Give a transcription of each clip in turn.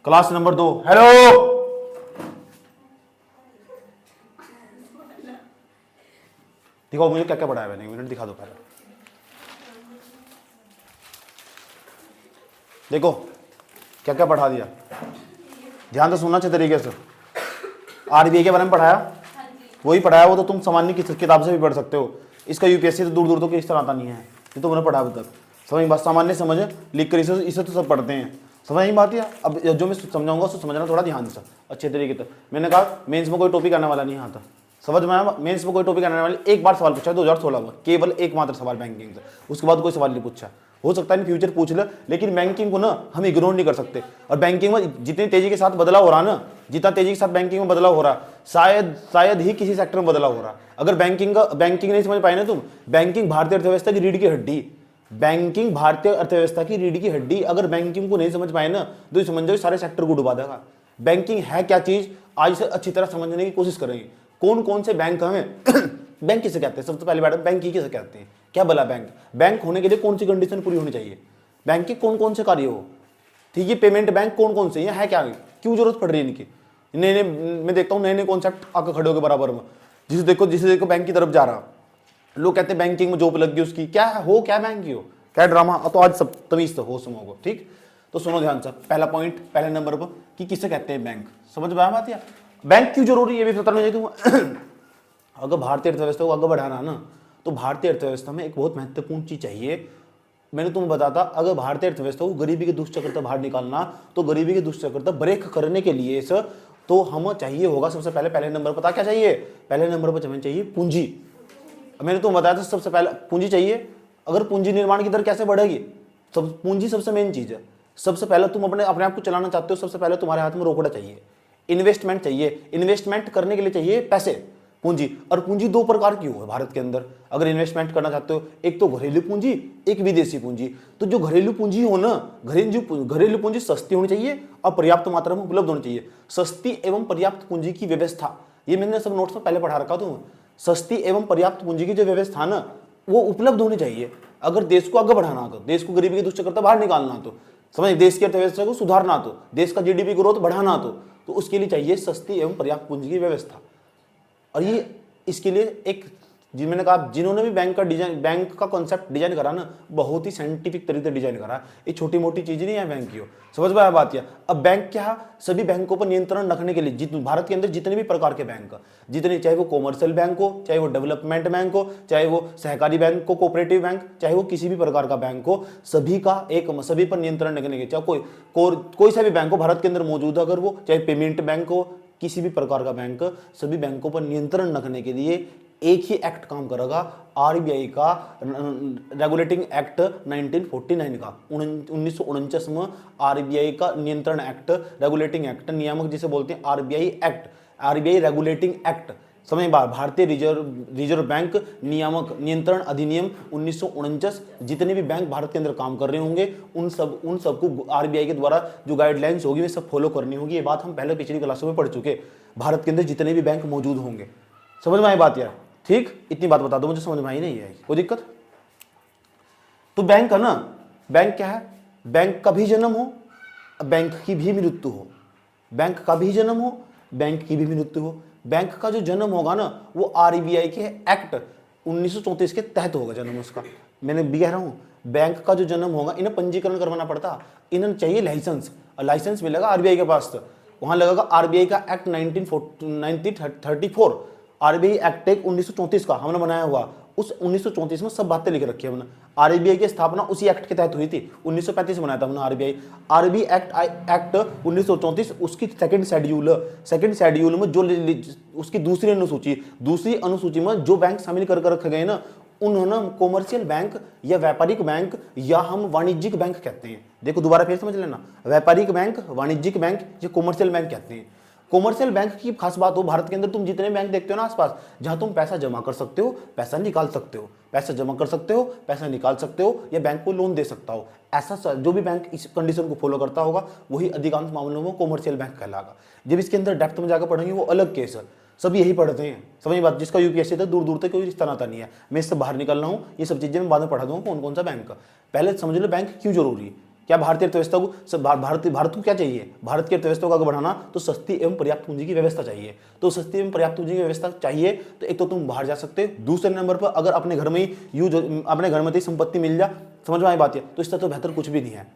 Class number 2। Hello, दिखाओ मुझे क्या क्या पढ़ाया मैंने, मिनट दिखा दो पहले। देखो क्या क्या पढ़ा दिया, ध्यान से सुनना अच्छे तरीके से। आरबीआई के बारे में पढ़ाया, वही पढ़ाया, वो तो तुम सामान्य किताब से भी पढ़ सकते हो। इसका यूपीएससी तो दूर दूर तक इस तरह आता नहीं है, ये तो मैंने पढ़ा अभी तक। समझ बात, सामान्य समझ लिख कर इसे तो सब पढ़ते हैं, समझ नहीं बात। है अब जो मैं समझाऊंगा उसको समझना थोड़ा ध्यान से, अच्छे तरीके से। मैंने कहा मेंस में कोई टॉपिक आने वाला नहीं आता, समझ में आया? मेंस में कोई टॉपिक आने वाले, एक बार सवाल पूछा 2016 में, केवल एक मात्र सवाल बैंकिंग से, उसके बाद कोई सवाल नहीं पूछा। हो सकता है इन फ्यूचर पूछ ले, लेकिन बैंकिंग को ना हम इग्नोर नहीं कर सकते। और बैंकिंग में जितनी तेजी के साथ बदलाव हो रहा ना, जितना तेजी के साथ बैंकिंग में बदलाव हो रहा, शायद ही किसी सेक्टर में बदलाव हो रहा। अगर बैंकिंग नहीं समझ पाए ना तुम, बैंकिंग भारतीय अर्थव्यवस्था की रीढ़ की हड्डी, बैंकिंग भारतीय अर्थव्यवस्था की रीढ़ की हड्डी, अगर बैंकिंग को नहीं समझ पाए ना तो समझ जाओ सारे सेक्टर को डुबा देगा। बैंकिंग है क्या चीज, आज से अच्छी तरह समझने की कोशिश करेंगे। कौन कौन से बैंक हमें बैंक किसे कहते हैं, सबसे पहले मैडम बैंक किसे कहते हैं, क्या भला बैंक, बैंक होने के लिए कौन सी कंडीशन पूरी होनी चाहिए, बैंक के कौन कौन से कार्य हो, ठीक है, पेमेंट बैंक कौन कौन से है, क्या क्यों जरूरत पड़ रही है इनकी। नए नए मैं देखता हूँ नए नए कॉन्सेप्ट आकर खड़े हो के बराबर में, जिसे देखो बैंक की तरफ जा रहा, लोग कहते हैं बैंकिंग में जॉब लग गई उसकी, क्या हो, क्या बैंक की हो, क्या ड्रामा। तो आज सब तमीज से हो सुनोगे, ठीक। तो सुनो ध्यान से, पहला पॉइंट पहले नंबर पर कि किसे कहते हैं बैंक, समझ में आया बात। या बैंक क्यों जरूरी है ये भी बताना चाहिए तुम्हें। अगर भारतीय अर्थव्यवस्था को आगे बढ़ाना ना, तो भारतीय अर्थव्यवस्था में एक बहुत महत्वपूर्ण चीज चाहिए। मैंने तुम्हें बताता, अगर भारतीय अर्थव्यवस्था को गरीबी के दुष्चक्र से बाहर निकालना, तो गरीबी के दुष्चक्र से ब्रेक करने के लिए तो हम चाहिए होगा सबसे पहले नंबर पता क्या चाहिए, पहले नंबर पर हमें चाहिए पूंजी। मैंने तुम्हें बताया था सबसे पहले पूंजी चाहिए। अगर पूंजी निर्माण की दर कैसे बढ़ेगी, सब पूंजी सबसे मेन चीज है। सबसे पहले तुम अपने आप को चलाना चाहते हो, सबसे पहले तुम्हारे हाथ में रोकड़ा चाहिए, इन्वेस्टमेंट चाहिए। इन्वेस्टमेंट करने के लिए चाहिए पैसे, पूंजी। और पूंजी दो प्रकार की हो भारत के अंदर, अगर इन्वेस्टमेंट करना चाहते हो, एक तो घरेलू पूंजी, एक विदेशी पूंजी। तो जो घरेलू पूंजी हो ना, घरेलू पूंजी सस्ती होनी चाहिए और पर्याप्त मात्रा में उपलब्ध होनी चाहिए। सस्ती एवं पर्याप्त पूंजी की व्यवस्था, ये मैंने सब नोट्स में पहले पढ़ा रखा था। सस्ती एवं पर्याप्त पूंजी की जो व्यवस्था ना, वो उपलब्ध होनी चाहिए। अगर देश को आगे बढ़ाना, तो देश को गरीबी के दुष्चक्र से बाहर निकालना, तो समझ, देश की अर्थव्यवस्था को सुधारना, तो देश का जीडीपी ग्रोथ बढ़ाना, तो उसके लिए चाहिए सस्ती एवं पर्याप्त पूंजी की व्यवस्था। और ये इसके लिए एक, जी मैंने कहा, जिन्होंने भी बैंक का कॉन्सेप्ट डिजाइन करा ना, बहुत ही साइंटिफिक तरीके से डिजाइन करा। ये छोटी मोटी चीज नहीं है बैंक की हो, समझ में आया बात। या अब बैंक क्या, सभी बैंकों पर नियंत्रण रखने के लिए भारत के अंदर जितने भी प्रकार के बैंक, जितने, चाहे वो कॉमर्शियल बैंक हो, चाहे वो डेवलपमेंट बैंक हो, चाहे वो सहकारी बैंक हो, कोऑपरेटिव बैंक, चाहे वो किसी भी प्रकार का बैंक हो, सभी पर नियंत्रण रखने के, चाहे कोई सा भी बैंक हो भारत के अंदर मौजूद है, अगर वो चाहे पेमेंट बैंक हो, किसी भी प्रकार का बैंक, सभी बैंकों पर नियंत्रण रखने के लिए एक ही एक्ट काम करेगा, आरबीआई का रेगुलेटिंग एक्ट 1949 का, 1949 में आरबीआई का नियंत्रण एक्ट, रेगुलेटिंग एक्ट, नियामक जिसे बोलते हैं RBI act, RBI regulating act, समझ बात, भारतीय रिजर्व बैंक नियामक नियंत्रण अधिनियम 1949। जितने भी बैंक भारत के अंदर काम कर रहे होंगे, उन सबको आरबीआई के द्वारा जो गाइडलाइंस होगी वे सब फॉलो करनी होगी। ये बात हम पहले पिछली क्लासों में पढ़ चुके। भारत के अंदर जितने भी बैंक मौजूद होंगे, समझ में आई बात यार, ठीक। इतनी बात बता दो, मुझे समझ में आई नहीं है कोई दिक्कत। तो बैंक है ना, बैंक क्या है, बैंक का भी जन्म हो, बैंक की भी मृत्यु हो, बैंक का भी जन्म हो, बैंक की भी मृत्यु हो। बैंक का जो जन्म होगा ना, वो आरबीआई के एक्ट 1934 के तहत होगा जन्म उसका। मैंने भी कह रहा हूं, बैंक का जो जन्म होगा, इन्हें पंजीकरण करवाना पड़ता, इन्हें चाहिए लाइसेंस, और लाइसेंस मिलेगा आरबीआई के पास, तो वहां लगेगा आरबीआई का एक्ट 1934, आरबीआई एक्ट 1934 का हमने बनाया हुआ। उस 1934 में सब बातें लिख रखी है हमने। आरबीआई की स्थापना उसी एक्ट के तहत हुई थी, 1935 में बनाया था हमने आरबीआई एक्ट 1934। उसकी सेकंड शेड्यूल में जो उसकी दूसरी अनुसूची में जो बैंक शामिल कर रखे गए ना, उन्होंने कॉमर्शियल बैंक या व्यापारिक बैंक या हम वाणिज्यिक बैंक कहते हैं। देखो दोबारा फिर समझ लेना, व्यापारिक बैंक, वाणिज्यिक बैंक या कॉमर्शियल बैंक कहते हैं। कॉमर्शियल बैंक की खास बात हो, भारत के अंदर तुम जितने बैंक देखते हो ना आसपास, जहां तुम पैसा जमा कर सकते हो, पैसा निकाल सकते हो, पैसा जमा कर सकते हो, पैसा निकाल सकते हो, या बैंक को लोन दे सकता हो, ऐसा जो भी बैंक इस कंडीशन को फॉलो करता होगा, वही अधिकांश मामलों में कॉमर्शियल बैंक कहलाएगा। जब इसके अंदर डेप्थ में जाकर पढ़ेंगे वो अलग केस है, सब यही पढ़ते हैं, समझ बात। जिसका यूपीएससी तक दूर दूर तक कोई रिश्ता नाता नहीं है, मैं इससे बाहर निकल रहा हूँ। ये सब चीजें मैं बाद में पढ़ा दूंगा कौन कौन सा बैंक का। पहले समझ लो बैंक क्यों जरूरी है, क्या भारतीय अर्थव्यवस्था को भारत को क्या चाहिए? भारत की अर्थव्यवस्था को आगे बढ़ाना तो सस्ती एवं पर्याप्त पूंजी की व्यवस्था चाहिए। तो सस्ती एवं पर्याप्त पूंजी की व्यवस्था चाहिए तो एक तो तुम बाहर जा सकते हो, दूसरे नंबर पर अगर अपने घर में ही अपने घर में ही संपत्ति मिल जा, समझ में आई बात है, तो इससे तो बेहतर कुछ भी नहीं है।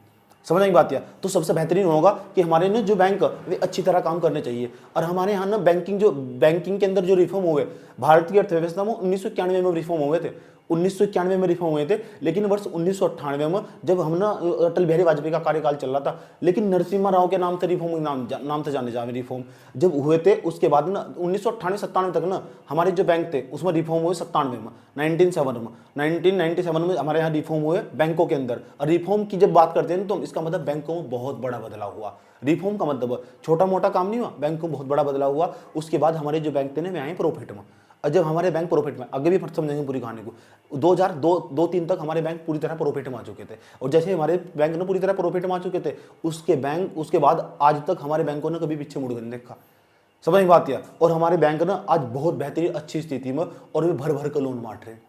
समझ में आई बात है। तो सबसे बेहतरीन होगा कि हमारे ना जो बैंक वे अच्छी तरह काम करने चाहिए। और हमारे यहाँ ना बैंकिंग के अंदर जो रिफॉर्म हुए, भारत की अर्थव्यवस्था में 1991 में रिफॉर्म हुए थे, 1991 में रिफॉर्म हुए थे। लेकिन वर्ष 1998 में जब हम ना अटल बिहारी वाजपेयी का कार्यकाल चल रहा था, लेकिन नरसिम्हा राव के नाम से रिफॉर्म नाम से जाने जाए रिफॉर्म जब हुए थे, उसके बाद ना 1998-97 तक ना हमारे जो बैंक थे उसमें रिफॉर्म हुए 97 में, 1997 में हमारे यहाँ रिफॉर्म हुए बैंकों के अंदर। और रिफॉर्म की जब बात करते हैं तो इसका मतलब बैंकों में बहुत बड़ा बदलाव हुआ। रिफॉर्म का मतलब छोटा मोटा काम नहीं हुआ, बैंकों में बहुत बड़ा बदलाव हुआ। उसके बाद हमारे जो बैंक थे ना वे आए प्रॉफिट में। और जब हमारे बैंक प्रॉफिट में, आगे भी समझेंगे पूरी कहानी को, 2002-3 तक हमारे बैंक पूरी तरह प्रॉफिट में आ चुके थे। और जैसे हमारे बैंक ने पूरी तरह प्रॉफिट में आ चुके थे, उसके बाद आज तक हमारे बैंकों ने कभी पीछे मुड़ कर नहीं देखा। समझ में बात है। और हमारे बैंक ना आज बहुत बेहतरीन अच्छी स्थिति में, और वे भर भर कर लोन बांट रहे हैं।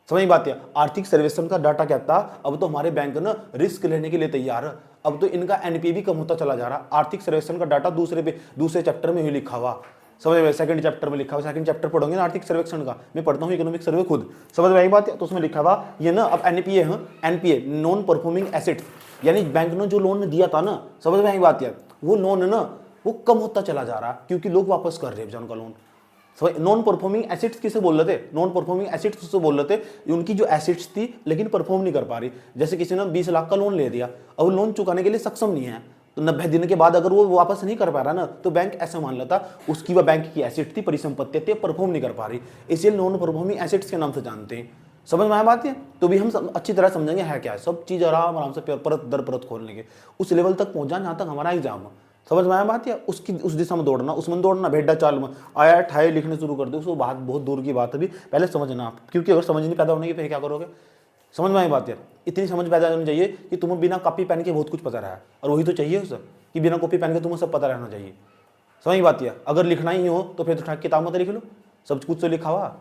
समझ में बात है। आर्थिक सर्वेक्षण का डाटा कहता अब तो हमारे बैंक ना रिस्क लेने के लिए तैयार है। अब तो इनका एनपीए भी कम होता चला जा रहा। आर्थिक सर्वेक्षण का डाटा दूसरे चैप्टर में ही लिखा हुआ, समझ में, सेकंड चैप्टर में लिखा हुआ। सेकंड चैप्टर पढ़ोगे ना आर्थिक सर्वेक्षण का, मैं पढ़ता हूँ इकोनॉमिक सर्वे खुद, समझ में आई बात है। तो उसमें लिखा हुआ ये ना अब एनपीए है, एनपीए नॉन परफॉर्मिंग एसेट्स, यानी बैंक ने जो लोन दिया था ना, समझ में आई बात है, वो लोन ना वो कम होता चला जा रहा क्योंकि लोग वापस कर रहे हैं उनका लोन। नॉन परफॉर्मिंग एसेट्स किसे बोल रहे थे? नॉन परफॉर्मिंग एसेट्स से बोल रहे थे उनकी जो एसेट्स थी लेकिन परफॉर्म नहीं कर पा रही। जैसे किसी ने 20 लाख का लोन ले दिया और लोन चुकाने के लिए सक्षम नहीं है, तो 90 दिन के बाद अगर वो वापस नहीं कर पा रहा ना, तो बैंक ऐसा मान लेता उसकी वह बैंक की एसेट थी, परिसंपत्ति थी, परफॉर्म नहीं कर पा रही, इसलिए नॉन परफॉर्मिंग एसेट्स के नाम से जानते हैं। समझ में आया बात है। तो भी हम अच्छी तरह समझेंगे है क्या है, सब चीज़ आराम से परत दर परत खोल लेंगे, उस लेवल तक पहुंचा जहाँ तक हमारा एग्जाम। समझ में आया बात है। उस दिशा में दौड़ना, उसमें दौड़ना, भेड्डा चाल में आया ठाए लिखने शुरू कर दो, उसको बात बहुत दूर की बात है भी, पहले समझना आप, क्योंकि अगर समझ नहीं पैदा होने की फिर क्या करोगे। समझ में आई बात है। इतनी समझ पैदा होनी चाहिए कि तुम्हें बिना कॉपी पेन के बहुत कुछ पता रहा, और वही तो चाहिए उसे कि बिना कॉपी पेन के तुम्हें सब पता रहना चाहिए। समझ बात है। अगर लिखना ही हो तो फिर तो किताब में लिख लो, सब कुछ तो लिखा हुआ।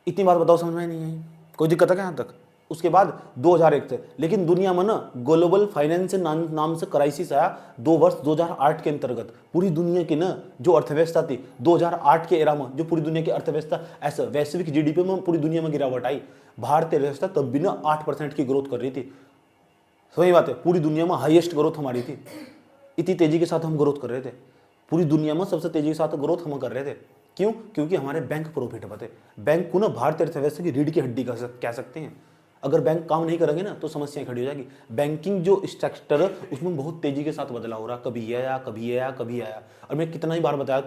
इतनी बात बताओ, समझ में नहीं आई, कोई दिक्कत है क्या यहाँ तक? उसके बाद 2001 से, लेकिन दुनिया में ना ग्लोबल फाइनेंस नाम से क्राइसिस आया 2 वर्ष 2008 के अंतर्गत। पूरी दुनिया की ना जो अर्थव्यवस्था थी 2008 के एरा में, जो पूरी दुनिया की अर्थव्यवस्था ऐसा वैश्विक जीडीपी में पूरी दुनिया में गिरावट आई। भारतीय अर्थव्यवस्था तब भी ना 8% की ग्रोथ कर रही थी। सही बात है। पूरी दुनिया में हाईएस्ट ग्रोथ हमारी थी, इतनी तेजी के साथ हम ग्रोथ कर रहे थे। पूरी दुनिया में सबसे तेजी के साथ ग्रोथ हम कर रहे थे। क्यों? क्योंकि हमारे बैंक प्रॉफिट में थे। बैंक को ना भारतीय अर्थव्यवस्था की रीढ़ की हड्डी कह सकते हैं। अगर बैंक काम नहीं करेंगे ना तो समस्याएं खड़ी हो जाएगी। बैंकिंग जो सेक्टर है उसमें बहुत तेजी के साथ बदलाव हो रहा, कभी ये आया, कभी ये आया, कभी आया। और मैं कितना ही बार बताया,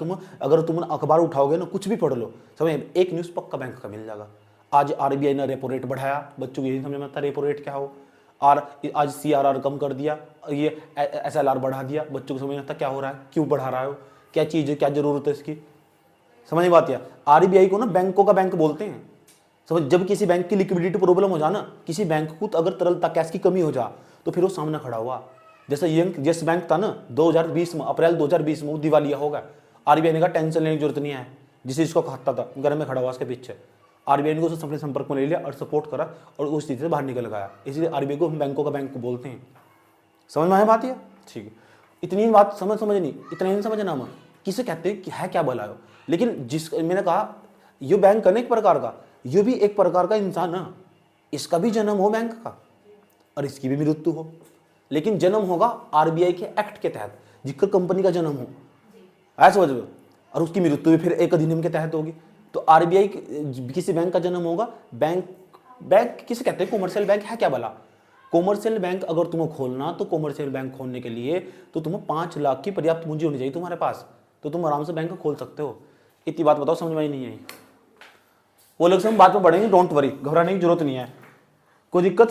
अगर तुम अखबार उठाओगे ना, कुछ भी पढ़ लो, समझ एक न्यूज़ पक्का बैंक का मिल जाएगा। आज आरबीआई ने रेपो रेट बढ़ाया, बच्चों को यही समझ में आता रेपो रेट क्या हो। और आज सीआरआर कम कर दिया, ये एसएलआर बढ़ा दिया, बच्चों को समझ में आता क्या हो रहा है, क्यों बढ़ा रहा है, क्या चीज़ है, क्या जरूरत है इसकी। समझ में बात है। आरबीआई को ना बैंकों का बैंक बोलते हैं। समझ, जब किसी बैंक की लिक्विडिटी प्रॉब्लम हो जाना, किसी बैंक को अगर तरलता कैश की कमी हो जा, तो फिर वो सामने खड़ा हुआ। जैसे यस बैंक था ना 2020 में, अप्रैल 2020 में वो दिवालिया होगा। आरबीआई ने कहा टेंशन लेने की जरूरत नहीं है, जिसे इसको खाता था घर में खड़ा हुआ उसके पीछे, आरबीआई ने उसे अपने संपर्क में ले लिया और सपोर्ट करा और उस स्थिति से बाहर निकल गया। इसलिए आरबीआई को हम बैंकों का बैंक बोलते हैं। समझ में आया बात है? ठीक है। इतनी बात समझ नहीं, इतना ही समझना हम किसे कहते हैं कि है क्या भला हो। लेकिन जिस मैंने कहा ये बैंक है ना एक प्रकार का, ये भी एक प्रकार का इंसान है। इसका भी जन्म हो बैंक का और इसकी भी मृत्यु हो, लेकिन जन्म होगा आरबीआई के एक्ट के तहत, जिसका कंपनी का जन्म हो, ऐसा समझ लो, और उसकी मृत्यु भी फिर एक अधिनियम के तहत होगी। तो आरबीआई किसी बैंक का जन्म होगा। बैंक किसे कहते हैं? कॉमर्शियल बैंक है क्या भला? कॉमर्शियल बैंक अगर तुम्हें खोलना, तो कॉमर्शियल बैंक खोलने के लिए तो तुम्हें 5 लाख की पर्याप्त पूंजी होनी चाहिए तुम्हारे पास, तो तुम आराम से बैंक खोल सकते हो। इतनी बात बताओ, समझ में नहीं आई? वो लोग से हम बात में बढ़ेंगे, डोंट वरी, घबराने की जरूरत नहीं है, कोई दिक्कत।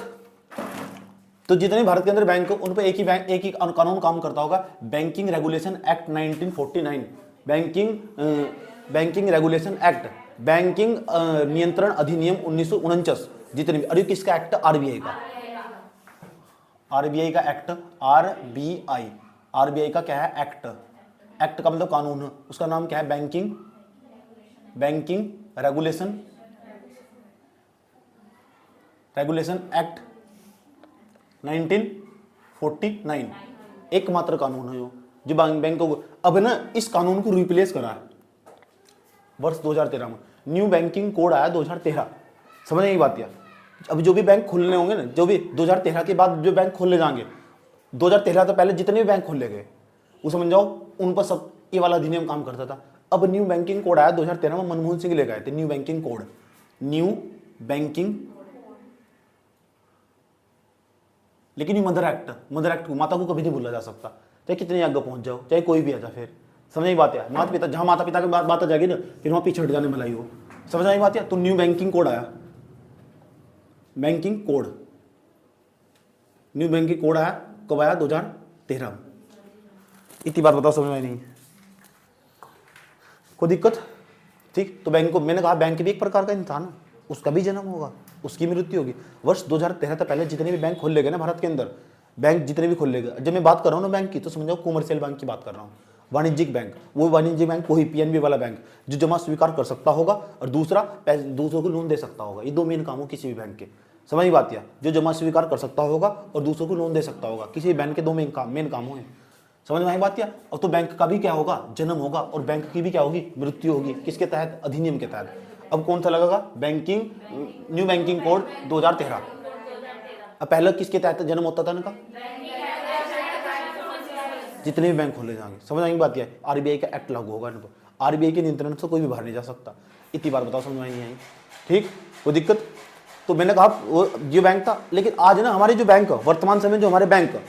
तो जितने भारत के अंदर बैंक उन पर एक ही कानून काम करता होगा, banking regulation act 1949, banking regulation act, banking नियंत्रण अधिनियम 1949, जितने भी। अरे किसका एक्ट? आरबीआई का। आरबीआई का एक्ट, आरबीआई का क्या है? एक्ट। एक्ट का मतलब कानून है, उसका नाम क्या है? Banking regulation act 1949। 49 एकमात्र कानून है वो जो बैंकों को अब ना इस कानून को रिप्लेस करा है वर्ष 2013 में। न्यू बैंकिंग कोड आया 2013। समझ नहीं बात यार। अब जो भी बैंक खुलने होंगे ना, जो भी 2013 के बाद जो बैंक खोलने जाएंगे, 2013 तो पहले जितने भी बैंक खोले गए वो समझ जाओ उन पर सब ये वाला अधिनियम काम करता था। अब न्यू बैंकिंग कोड आया 2013 में, मनमोहन सिंह लेकर आए थे new banking code. New banking, लेकिन ये मदर एक्ट को, माता को कभी नहीं भूला जा सकता, चाहे कितने आगे पहुंच जाओ, चाहे कोई भी आ जाए। फिर समझ नहीं बात है। माता पिता, जहां माता पिता की बात आ जाएगी ना, फिर वहां पीछे हट जाने भलाई हो। समझ नहीं बात है। तो न्यू बैंकिंग कोड आया, banking code, new banking code आया कब आया? 2013 में। इतनी बात बताओ, समझ में नहीं कोई दिक्कत? ठीक। तो बैंक को मैंने कहा बैंक भी एक प्रकार का इंसान है, उसका भी जन्म होगा, उसकी मृत्यु होगी। वर्ष 2013 तक पहले जितने भी बैंक खोल ले गए ना भारत के अंदर, बैंक जितने भी खोल ले गए, जब मैं बात कर रहा हूँ ना बैंक की, तो समझो कॉमर्शियल बैंक की बात कर रहा हूँ, वाणिज्यिक बैंक। वो वाणिज्यिक बैंक वही पीएनबी वाला बैंक जो जमा स्वीकार कर सकता होगा और दूसरा दूसरों को लोन दे सकता होगा। ये दो मेन काम हो किसी भी बैंक के। समझ नहीं बात? जो जमा स्वीकार कर सकता होगा और दूसरों को लोन दे सकता होगा, किसी भी बैंक के दो मेन काम हो। समझ में आई बात? और तो बैंक का भी क्या होगा? जन्म होगा, और बैंक की भी क्या होगी? मृत्यु होगी। किसके तहत? अधिनियम के तहत। अब कौन सा लगेगा? Banking, new banking code 2013। अब पहले किसके तहत जन्म होता था इनका? जितने भी बैंक खोले जाएंगे। समझ आई बात? आरबीआई का एक्ट लागू होगा इन पर। आरबीआई के नियंत्रण से कोई भी बाहर नहीं जा सकता। इतनी बार बताओ, समझ में नहीं आई? ठीक, कोई दिक्कत? तो मैंने कहा वो जो बैंक था, लेकिन आज ना हमारे जो बैंक वर्तमान समय जो हमारे बैंक,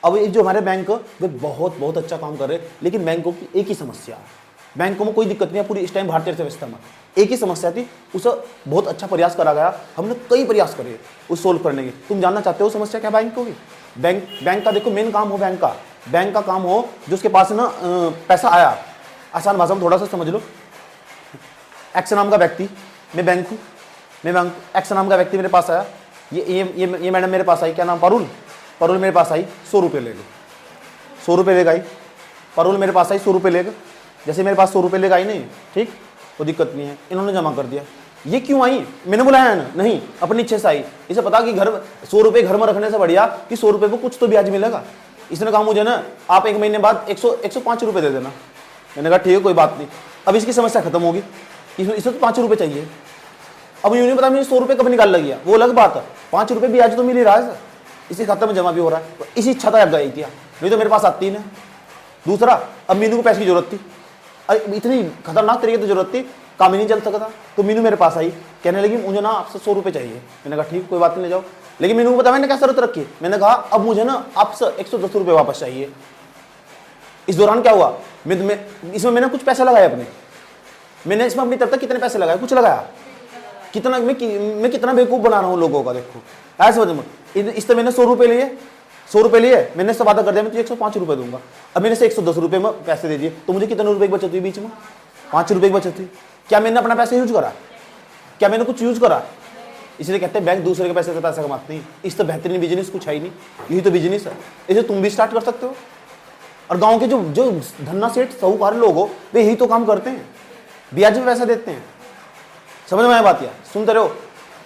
अब ये जो हमारे बैंक वे बहुत बहुत अच्छा काम कर रहे हैं, लेकिन बैंकों की एक ही समस्या है। बैंकों में कोई दिक्कत नहीं है पूरी इस टाइम भारतीय अर्थव्यवस्था में, एक ही समस्या थी, उसे बहुत अच्छा प्रयास करा गया। हमने कई प्रयास करे उस सोल्व करने के। तुम जानना चाहते हो समस्या क्या बैंक होगी? बैंक का देखो मेन काम हो, बैंक का काम हो जो उसके पास ना पैसा आया। आसान भाषा में थोड़ा सा समझ लो। एक्स नाम का व्यक्ति, मैं बैंक हूँ, एक्स नाम का व्यक्ति मेरे पास आया। ये मैडम मेरे पास आई, क्या नाम? पारुल मेरे पास आई, 100 रुपये ले गई। 100 रुपये ले गई पारुल मेरे पास आई, 100 रुपये ले गए। जैसे मेरे पास 100 रुपये ले गई नहीं, ठीक, तो दिक्कत नहीं है, इन्होंने जमा कर दिया। ये क्यों आई? मैंने बुलाया ना? नहीं, अपनी इच्छा से आई। इसे पता कि घर 100 रुपये घर में रखने से बढ़िया कि 100 रुपये को कुछ तो ब्याज मिलेगा। इसने कहा मुझे ना आप 1 महीने बाद 105 रुपये दे देना। मैंने कहा ठीक है, कोई बात नहीं। अब इसकी समस्या खत्म होगी, इसे तो 5 रुपये चाहिए। अब यूँ नहीं पता मुझे 100 रुपये कब निकाल लग गया, वो अलग बात है। 5 रुपये ब्याज तो मिल ही रहा है, इसी खाते में जमा भी हो रहा है। तो इसी इच्छा तक गई थी, नहीं तो मेरे पास आती ही ना। दूसरा, अब मीनू को पैसे की जरूरत थी, अरे इतनी खतरनाक तरीके से जरूरत थी, काम ही नहीं चल सकता। तो मीनू मेरे पास आई, कहने लगी मुझे ना आपसे 100 रुपये चाहिए। मैंने कहा ठीक, कोई बात नहीं, ले जाओ। लेकिन मीनू को पता मैंने क्या शर्त रखी? मैंने कहा अब मुझे ना आपसे 110 रुपये वापस चाहिए। इस दौरान क्या हुआ? इसमें मैंने कुछ पैसे लगाए अपने, मैंने इसमें अपनी तरफ तक कितने पैसे लगाए? कुछ लगाया? कितना मैं कितना बेवकूफ बना रहा हूँ लोगों का, देखो ऐसे वजह में। इस तरह मैंने 100 रुपये लिए, 100 रुपये लिए, मैंने इससे वादा कर दिया मैं तुझे 105 रुपये दूंगा। अब मैंने से 110 रुपये में पैसे दे दिए, तो मुझे कितने रुपये की बचत हुई बीच में? 5 रुपये की बचत हुई। क्या मैंने अपना पैसा यूज करा? क्या मैंने कुछ यूज करा? इसलिए कहते हैं बैंक दूसरे के पैसे से पैसा कमाते नहीं। इस तो बेहतरीन बिजनेस कुछ है ही नहीं, यही तो बिजनेस है। इसे तुम भी स्टार्ट कर सकते हो। और गाँव के जो धन्ना सेठ साहूकार लोग हो, वे यही तो काम करते हैं, ब्याज में पैसा देते हैं। समझ में आया बात? या सुनते रहो।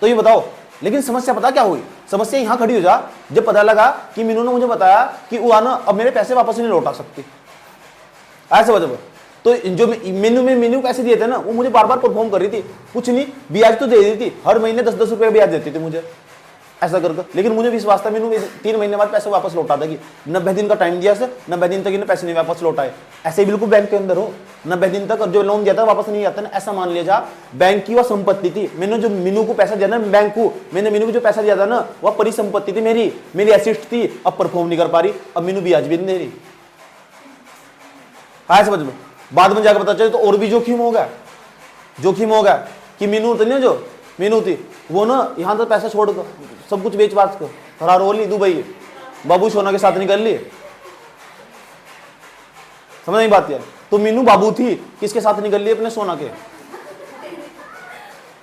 तो ये बताओ, लेकिन समस्या पता क्या हुई? समस्या यहाँ खड़ी हो जा जब पता लगा कि मीनू ने मुझे बताया कि वो आना अब मेरे पैसे वापस नहीं लौटा सकती। ऐसे वजह तो जो मीनू पैसे दिए थे ना, वो मुझे बार बार परफॉर्म कर रही थी, कुछ नहीं ब्याज तो दे रही थी, हर महीने 10-10 रुपये ब्याज देती थी मुझे, ऐसा करके। लेकिन मुझे विश्वास था मीनू 3 महीने बाद पैसे वापस लौटा देगी। 90 दिन का टाइम दिया से 90 दिन तक इन्हें पैसे नहीं वापस लौटाए। ऐसे ही बिल्कुल बैंक के अंदर हो, 90 दिन तक जो लोन दिया था वापस नहीं आता ना, ऐसा मान लिया जा बैंक की वह संपत्ति थी। मैंने जो मीनू को पैसा दिया ना, बैंक को मैंने मीनू को जो पैसा दिया था ना, वह परिसंपत्ति थी, मेरी एसिस्ट थी। अब परफॉर्म नहीं कर पा रही, अब मीनू ब्याज भी नहीं दे रही। ऐसे समझ में बाद में जाकर पता चले तो और भी जोखिम होगा कि मीनू तो नहीं, जो मीनू थी वो ना यहाँ तो पैसा छोड़ कर सब कुछ बेच बाच कर फरार हो ली दुबई, बाबू सोना के साथ निकल लिए। समझ नहीं बात यार? तो मीनू बाबू थी, किसके साथ निकल लिए? अपने सोना के।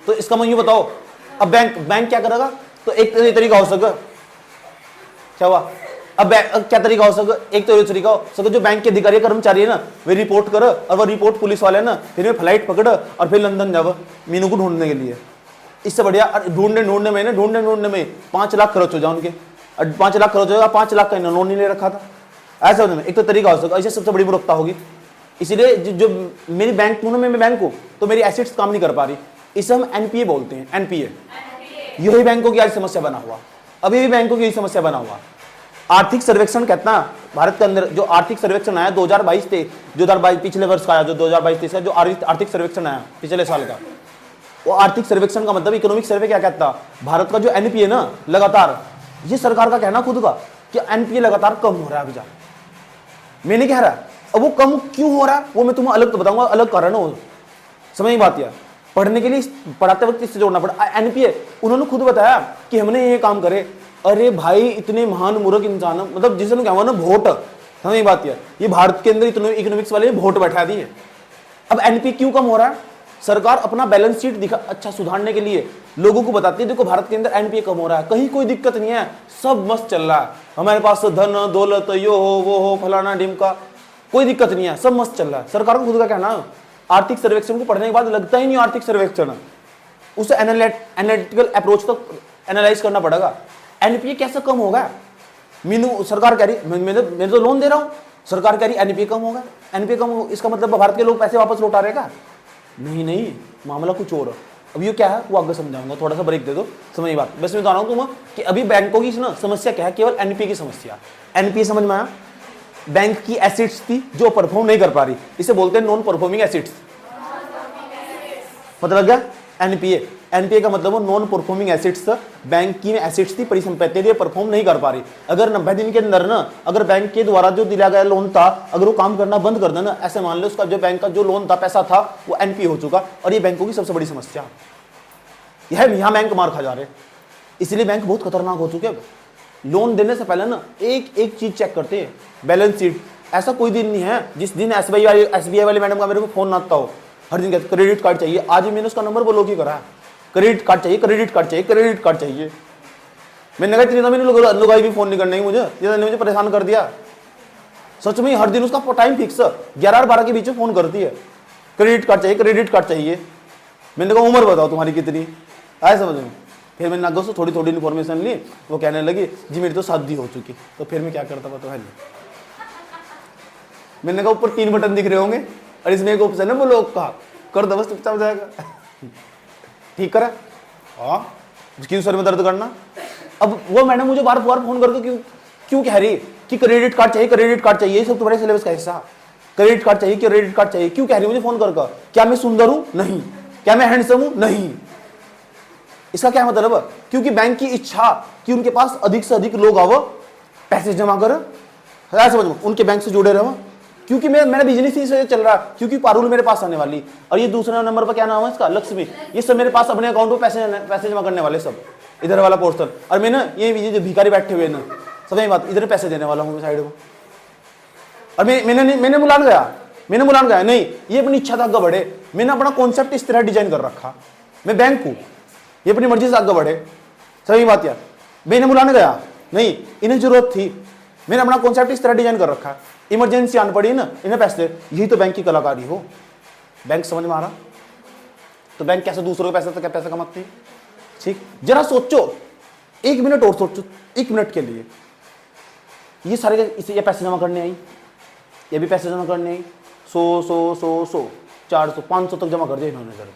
तो इसका मैं ये बताओ, अब बैंक क्या करेगा? तो एक तरीका हो सके, क्या हुआ? अब क्या तरीका हो सके? एक तो तरीका हो सके, जो बैंक के अधिकारी कर्मचारी है ना, वे रिपोर्ट करे, और वो रिपोर्ट पुलिस वाले ना फिर वे फ्लाइट पकड़े और फिर लंदन जाओ मीनू को ढूंढने के लिए। इससे बढ़िया ढूंढने में 5 लाख खर्च हो जाए उनके, 5 लाख खर्च होगा, 5 लाख का लोन नहीं ले रखा था। ऐसा होता है, एक तो तरीका हो सकता है, ऐसे सबसे बड़ी मूर्खता होगी। इसीलिए जो मेरी बैंक हूं ना, मैं बैंक हूं तो मेरी एसेट्स काम नहीं कर पा रही, इसे हम एनपीए बोलते हैं। एनपीए यही बैंकों की आज समस्या बना हुआ, अभी भी बैंकों की यही समस्या बना हुआ। आर्थिक सर्वेक्षण कहता है भारत के अंदर जो आर्थिक सर्वेक्षण आया 2022 पिछले वर्ष का आया, जो 2022-23 का जो आर्थिक सर्वेक्षण आया पिछले साल का, वो आर्थिक सर्वेक्षण का मतलब इकोनॉमिक सर्वे क्या कहता है, भारत का जो एनपीए ना लगातार, ये सरकार का कहना खुद का कि एनपीए लगातार कम हो रहा है। अभी जा मैं नहीं कह रहा, अब वो कम क्यों हो रहा है वो मैं तुम्हें अलग तो बताऊंगा, अलग कारण हो, समझ नहीं बात यार। पढ़ने के लिए पढ़ाते वक्त इससे जोड़ना पड़ा। एनपीए उन्होंने खुद बताया कि हमने ये काम करे। अरे भाई इतने महान मूर्ख इंसान, मतलब जिसे क्या हुआ ना वोट, समझ नहीं बात यार, ये भारत के अंदर इतने इकोनॉमिक्स वाले वोट बैठा दिए। अब एनपीए क्यों कम हो रहा है, सरकार अपना बैलेंस शीट दिखा अच्छा सुधारने के लिए लोगों को बताती है देखो भारत के अंदर एनपीए कम हो रहा है, कहीं कोई दिक्कत नहीं है, सब मस्त चल रहा है, हमारे पास तो धन दौलत यो हो वो हो फलाना ढिमका, कोई दिक्कत नहीं है, सब मस्त चल रहा है। सरकार को खुद का कहना, आर्थिक सर्वेक्षण को पढ़ने के बाद लगता ही नहीं आर्थिक सर्वेक्षण, उसे एनालिटिकल अप्रोच तक एनालाइज करना पड़ेगा। एनपीए कैसे कम होगा, मीनू सरकार कह रही मैं तो लोन दे रहा हूं, सरकार कह रही एनपीए कम होगा, एनपीए कम हो, इसका मतलब भारत के लोग पैसे वापस लौटा रहेगा? नहीं, मामला कुछ और। अब ये क्या है वो आगे समझाऊंगा, थोड़ा सा ब्रेक दे दो, समझ बात। बस मैं बता रहा हूं तुम्हें कि अभी बैंकों की ना समस्या क्या है, केवल एनपीए की समस्या। एनपीए समझ में आया, बैंक की एसेट्स थी जो परफॉर्म नहीं कर पा रही, इसे बोलते हैं नॉन परफॉर्मिंग एसेट्स। मतलब क्या एनपीए, एनपीए का मतलब वो नॉन परफॉर्मिंग एसेट्स, बैंक की एसेट्स थी परिसंपत्ति थी परफॉर्म नहीं कर पा रही। अगर 90 दिन के अंदर ना अगर बैंक के द्वारा जो दिया गया लोन था अगर वो काम करना बंद कर देना, ऐसे मान लो उसका जो बैंक का जो लोन था पैसा था वो एनपीए हो चुका। और ये बैंकों की सबसे बड़ी समस्या यह, यहाँ बैंक मार खा जा रहे, इसलिए बैंक बहुत खतरनाक हो चुके हैं। लोन देने से पहले ना एक एक चीज चेक करते हैं, बैलेंस शीट। ऐसा कोई दिन नहीं है जिस दिन एसबीआई वाली मैडम का मेरे को फोन ना आता हो, हर दिन कहते क्रेडिट कार्ड चाहिए। आज ही मैंने उसका नंबर ब्लॉक ही करा, क्रेडिट कार्ड चाहिए, क्रेडिट कार्ड चाहिए, क्रेडिट कार्ड चाहिए। मैंने कहा इतनी मैंने लुगाई भी फोन नहीं करने की, मुझे परेशान कर दिया सच में। हर दिन उसका टाइम फिक्स 11 और 12 के बीच में फोन करती है, क्रेडिट कार्ड चाहिए, क्रेडिट कार्ड चाहिए। मैंने कहा उम्र बताओ तुम्हारी कितनी, आए समझ में। फिर मैंने आगे से थोड़ी थोड़ी इन्फॉर्मेशन ली, वो कहने लगी जी मेरी तो शादी हो चुकी। तो फिर मैं क्या करता पता है, मैंने कहा ऊपर 3 बटन दिख रहे होंगे और इसमें एक ऑप्शन है वो लोग का कर दो, बस चुपचाप जाएगा। ठीक करा, हाँ क्यों सर में दर्द करना। अब वो मैडम मुझे बार बार फोन करके क्यों कह रही कि क्रेडिट कार्ड चाहिए, क्रेडिट कार्ड चाहिए, ये सब तुम्हारे सिलेबस का हिस्सा, क्रेडिट कार्ड चाहिए, क्रेडिट कार्ड चाहिए, क्यों कह रही मुझे फोन कर? क्या मैं सुंदर हूं? नहीं। क्या मैं हैंडसम हूं? नहीं। इसका क्या मतलब है? क्योंकि बैंक की इच्छा कि उनके पास अधिक से अधिक लोग आओ, पैसे जमा कर, समझ उनके बैंक से जुड़े रहो, क्योंकि मेरा बिजनेस ही से चल रहा है, क्योंकि पारुल मेरे पास आने वाली। और ये दूसरा नंबर पर क्या नाम है इसका, लक्ष्मी, ये सब मेरे पास अपने अकाउंट में पैसे जमा करने वाले सब, इधर वाला पोर्शन। और मैं ना ये जो भिखारी बैठे हुए ना समझ बात, इधर पैसे देने वाला हूँ साइड में। और मैंने मुलान गया नहीं, ये अपनी इच्छा से आगे बढ़े। मैंने अपना कॉन्सेप्ट इस तरह डिजाइन कर रखा, मैं बैंक हूँ, ये अपनी मर्जी से आगे बढ़े, सही बात यार। मैंने बुलाने गया नहीं, इन्हें जरूरत थी, मैंने अपना कॉन्सेप्ट इस तरह डिजाइन कर रखा है। इमरजेंसी आन पड़ी ना, इन्हें पैसे, यही तो बैंक की कलाकारी हो। बैंक समझ में आ रहा? तो बैंक कैसे दूसरों के पैसे कमाती है? ठीक, जरा सोचो, 1 मिनट और सोचो, 1 मिनट के लिए। ये सारे ये पैसे जमा करने आई, ये भी पैसे जमा करने आई, 100 400 500 तक जमा कर दिया इन्होंने इधर।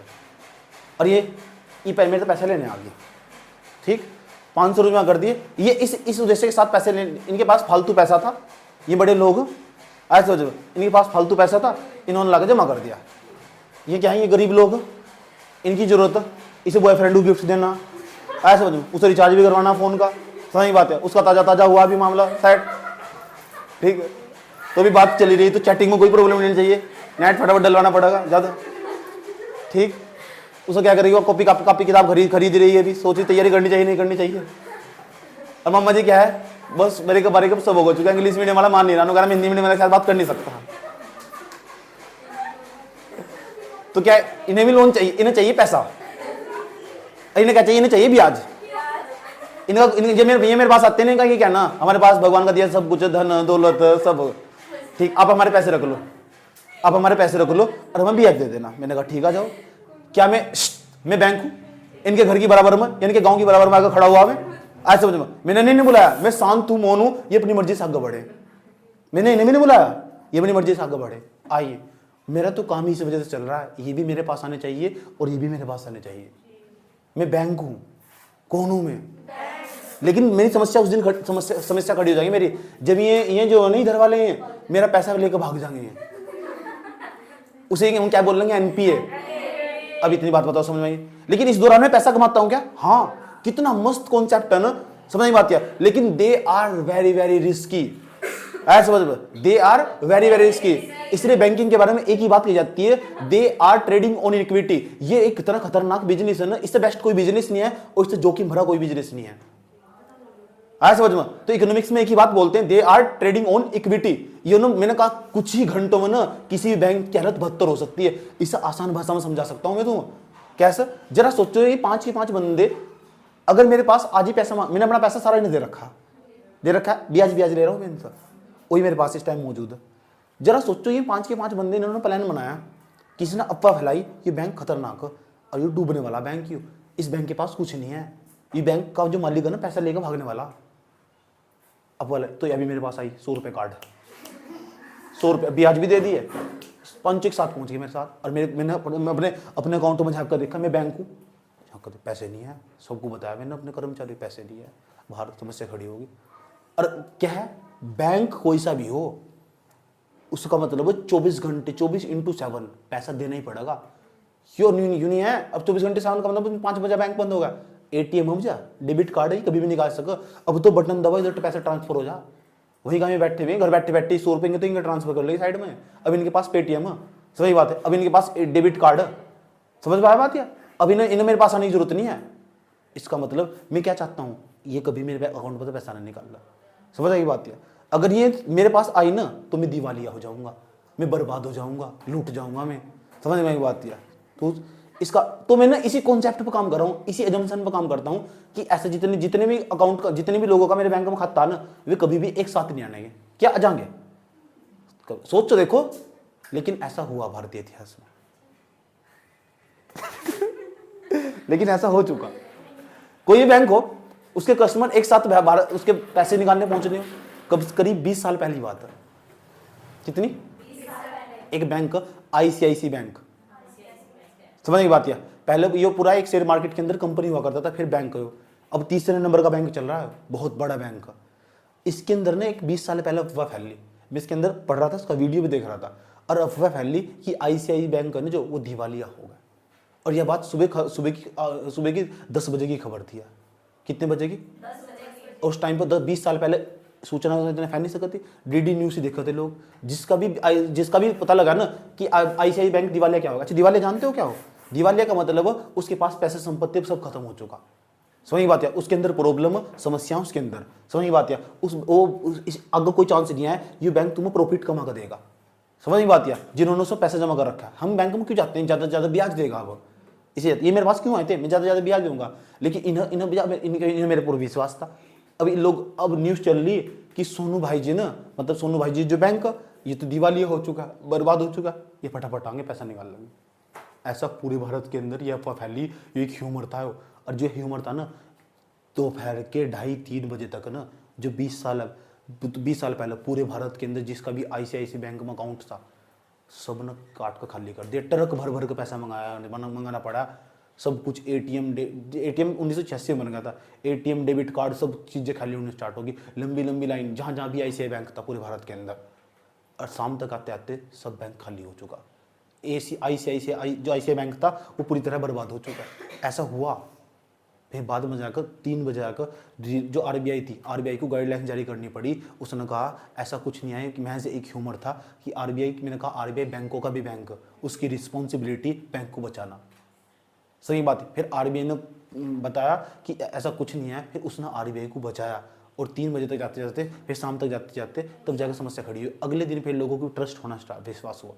और ये मेरे तो पैसे लेने आ गए, ठीक, 500 रुपया कर दिए। ये इस उद्देश्य के साथ पैसे ले, इनके पास फालतू पैसा था, ये बड़े लोग ऐसे हो, इनके पास फालतू पैसा था, इन्होंने लाकर जमा कर दिया। ये क्या है, ये गरीब लोग, इनकी जरूरत, इसे बॉयफ्रेंड को गिफ्ट देना, ऐसे हो, उसे रिचार्ज भी करवाना फोन का, सही बात है, उसका ताजा हुआ भी मामला सेट, ठीक है। तो भी बात चली रही, तो चैटिंग में कोई प्रॉब्लम नहीं चाहिए, नेट फटाफट डलवाना पड़ेगा ज़्यादा, ठीक। उसे क्या करेगी, कॉपी किताब खरीद रही है, अभी सोची तैयारी करनी चाहिए नहीं करनी चाहिए। और मम्मा जी क्या है, बस मेरे के बारे का सब हो चुका है, इंग्लिश मीडियम वाला मान नहीं रहा, मैं हिंदी मीडियम वाले के साथ बात कर नहीं सकता। तो क्या इन्हें भी लोन चाहिए, इन्हें चाहिए पैसा, इन्हें क्या चाहिए, इन्हें चाहिए ब्याज। ये मेरे पास आते नहीं, कहा क्या ना, हमारे पास भगवान का दिया सब कुछ, धन दौलत सब, ठीक, आप हमारे पैसे रख लो, आप हमारे पैसे रख लो और हमें ब्याज दे देना। मैंने कहा ठीक आ जाओ। क्या मैं बैंक हूँ, इनके घर की बराबर में, इनके गांव की बराबर में आकर खड़ा हुआ मैं, आज समझ में, मैंने नहीं बुलाया, मैं शांत हूं, मौन हूं, ये अपनी मर्जी से आगे बढ़े। मैंने इन्हें भी नहीं बुलाया, ये अपनी मर्जी से आगे बढ़े। आइए, मेरा तो काम ही इस वजह से चल रहा है, ये भी मेरे पास आने चाहिए और ये भी मेरे पास आने चाहिए। मैं बैंक हूं, कौन हूं मैं? लेकिन मेरी समस्या उस दिन समस्या खड़ी हो जाएगी मेरी, जब ये जो नहीं घर वाले हैं मेरा पैसा लेकर भाग जाएंगे, उसे हम क्या बोल लेंगे, एनपीए। अब इतनी बात बताओ, समझ में आई? लेकिन इस दौरान में पैसा कमाता हूं क्या? हाँ, कितना मस्त कॉन्सेप्ट है ना, समझ नहीं बात क्या। लेकिन they are very very risky, समझ में, they are very very risky. इसलिए बैंकिंग के बारे में एक ही बात की जाती है, they are trading on equity. ये एक तरह खतरनाक बिजनेस है ना, इससे बेस्ट कोई बिजनेस नहीं है और इससे जोखिम भरा कोई बिजनेस नहीं है। आया समझ में? तो इकोनॉमिक्स में एक ही बात बोलते हैं, they are trading on equity. ये ना मैंने कहा कुछ ही घंटों में ना किसी भी बैंक की हालत बदतर हो सकती है। इसे आसान भाषा में समझा सकता हूं मैं तुम्हें। कैसे? जरा सोचो, ये 5 के 5 बंदे, अगर मेरे पास आज ही पैसा, मैंने अपना पैसा सारा इन्हें दे रखा है, ब्याज ले रहा हूं मैं इनसे, वही मेरे पास इस टाइम मौजूद है। जरा सोचो, ये 5 के 5 बंदे, इन्होंने प्लान बनाया, किसी ने अफवाह फैलाई, ये बैंक खतरनाक है और ये डूबने वाला बैंक, क्यों? इस बैंक के पास कुछ नहीं है, ये बैंक का जो मालिक है ना, पैसा लेकर भागने वाला। अब बोले तो अभी मेरे पास आई 100 रुपये कार्ड, 100 रुपये ब्याज भी दे दिए, 5 एक साथ पहुंच गए मेरे साथ। और मैंने अपने अकाउंट में झाँक कर देखा, मैं बैंक हूँ, झाँक कर पैसे नहीं है, सबको बताया मैंने अपने कर्मचारी पैसे दिए है, बाहर समस्या खड़ी होगी। और क्या है, बैंक कोई सा भी हो, उसका मतलब 24 घंटे 24x7 पैसा देना ही पड़ेगा। क्यों नहीं है? अब 24 घंटे 7 का मतलब 5 बजे बैंक बंद होगा, एटीएम हो जा, डेबिट कार्ड है, कभी भी निकाल सको। अब तो बटन दबाओ, इधर पैसा ट्रांसफर हो जा, वही काम में बैठे हुए, घर बैठे बैठे 100 रुपये तो इनके ट्रांसफर कर लेगी साइड में। अब इनके पास पेटीएम है, सही बात है, अब इनके पास डेबिट कार्ड है, समझ में आया बात? या अब इन्हें मेरे पास आने की जरूरत नहीं है। इसका मतलब मैं क्या चाहता हूँ, ये कभी मेरे अकाउंट पर पैसा नहीं निकाल रहा, समझ आई बात? या अगर ये मेरे पास आई ना, तो मैं दिवालिया हो जाऊंगा, मैं बर्बाद हो जाऊंगा, लूट जाऊंगा मैं, समझ में आई बात? या तो इसका, तो मैं ना इसी कॉन्सेप्ट पर काम कर रहा हूँ, इसी एजम्पशन पर काम करता हूँ कि ऐसे जितने भी अकाउंट का, जितने भी लोगों का मेरे बैंक में खाता है ना, वे कभी भी एक साथ नहीं आने, क्या आ जाएंगे? सोच तो देखो। लेकिन ऐसा हुआ भारतीय इतिहास में लेकिन ऐसा हो चुका, कोई बैंक हो, उसके कस्टमर एक साथ भारत उसके पैसे निकालने पहुंचने हो, करीब 20 साल पहली बात है। कितनी? एक बैंक, आईसीआईसी बैंक, समझ की बात? या पहले ये पूरा एक शेयर मार्केट के अंदर कंपनी हुआ करता था, फिर बैंक हो, अब तीसरे नंबर का बैंक चल रहा है, बहुत बड़ा बैंक। इसके अंदर ना एक 20 साल पहले अफवाह फैली, मैं इसके अंदर पढ़ रहा था, उसका वीडियो भी देख रहा था, और अफवाह फैली कि आईसीआईसी बैंक है ना जो, वो दिवालिया होगा। और यह बात सुबह की 10 बजे की खबर थी। कितने बजे की? 10 बजे की। उस टाइम पर 20 साल पहले सूचना फैल नहीं सकती, डीडी न्यूज ही देखते थे लोग। जिसका भी पता लगा ना कि आईसीआईसी बैंक दिवालिया, क्या होगा? अच्छा, दिवालिया जानते हो क्या हो? दिवालिया का मतलब उसके पास पैसे संपत्ति सब खत्म हो चुका, समझ बात? है उसके अंदर प्रॉब्लम, समस्या उसके अंदर, समझ बात? है अगर कोई चांस नहीं है ये बैंक तुम्हें प्रॉफिट कमा कर देगा, समझ बात? है जिन्होंने सब पैसे जमा कर रखा है। हम बैंक में क्यों जाते हैं? ज़्यादा से ज़्यादा ब्याज देगा वो, इसे ये मेरे पास क्यों आए थे? मैं ज़्यादा से ज़्यादा ब्याज दूंगा। लेकिन इन्हें मेरे पूरा विश्वास था। अब इन लोग, अब न्यूज़ चल रही कि सोनू भाई जी ना, मतलब सोनू भाई जी जो बैंक, ये तो दिवालिया हो चुका, बर्बाद हो चुका, ये फटाफट आएंगे पैसा निकाल लेंगे। ऐसा पूरे भारत के अंदर ये अफवाह फैली, ये एक ह्यूमर था। और जो ह्यूमर था ना, दोपहर के 2:30-3 बजे तक ना, जो 20 साल पहले पूरे भारत के अंदर जिसका भी आईसीआईसी बैंक में अकाउंट था, सब ने काट कर खाली कर दिया। ट्रक भर के पैसा मंगाना पड़ा, सब कुछ। एटीएम 1986 में बन गया था, एटीएम, डेबिट कार्ड, सब चीज़ें खाली होने स्टार्ट होगी। लंबी लाइन, जहाँ भी आईसीआईसी बैंक था पूरे भारत के अंदर। और शाम तक आते आते सब बैंक खाली हो चुका। आईसीआईसी जो आईसीआईसी बैंक था वो पूरी तरह बर्बाद हो चुका। ऐसा हुआ। फिर बाद में जाकर 3 बजे आकर जो आरबीआई थी, आरबीआई को गाइडलाइन जारी करनी पड़ी। उसने कहा ऐसा कुछ नहीं है कि महज एक ह्यूमर था कि आरबीआई, मैंने कहा आरबीआई बैंकों का भी बैंक, उसकी रिस्पॉन्सिबिलिटी बैंक को बचाना, सही बात है। फिर आरबीआई ने बताया कि ऐसा कुछ नहीं है, फिर उसने आरबीआई को बचाया। और 3 बजे तक जाते जाते, फिर शाम तक जाते जाते, तब जाकर समस्या खड़ी हुई। अगले दिन फिर लोगों को ट्रस्ट होना स्टार्ट, विश्वास हुआ।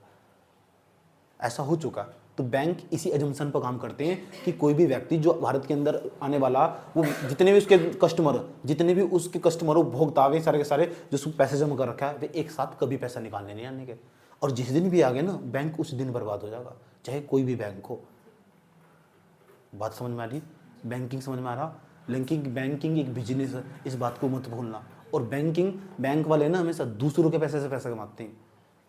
ऐसा हो चुका। तो बैंक इसी एजम्पशन पर काम करते हैं कि कोई भी व्यक्ति जो भारत के अंदर आने वाला, वो जितने भी उसके कस्टमर उपभोक्ता सारे के सारे जो पैसे जमा कर रखा है, वे एक साथ कभी पैसा निकालने नहीं आने के। और जिस दिन भी आ गए ना, बैंक उस दिन बर्बाद हो जाएगा, चाहे कोई भी बैंक हो। बात समझ में आ रही? बैंकिंग समझ में आ रहा? लेकिन बैंकिंग एक बिजनेस है, इस बात को मत भूलना। और बैंक वाले ना हमेशा दूसरों के पैसे से पैसा कमाते हैं,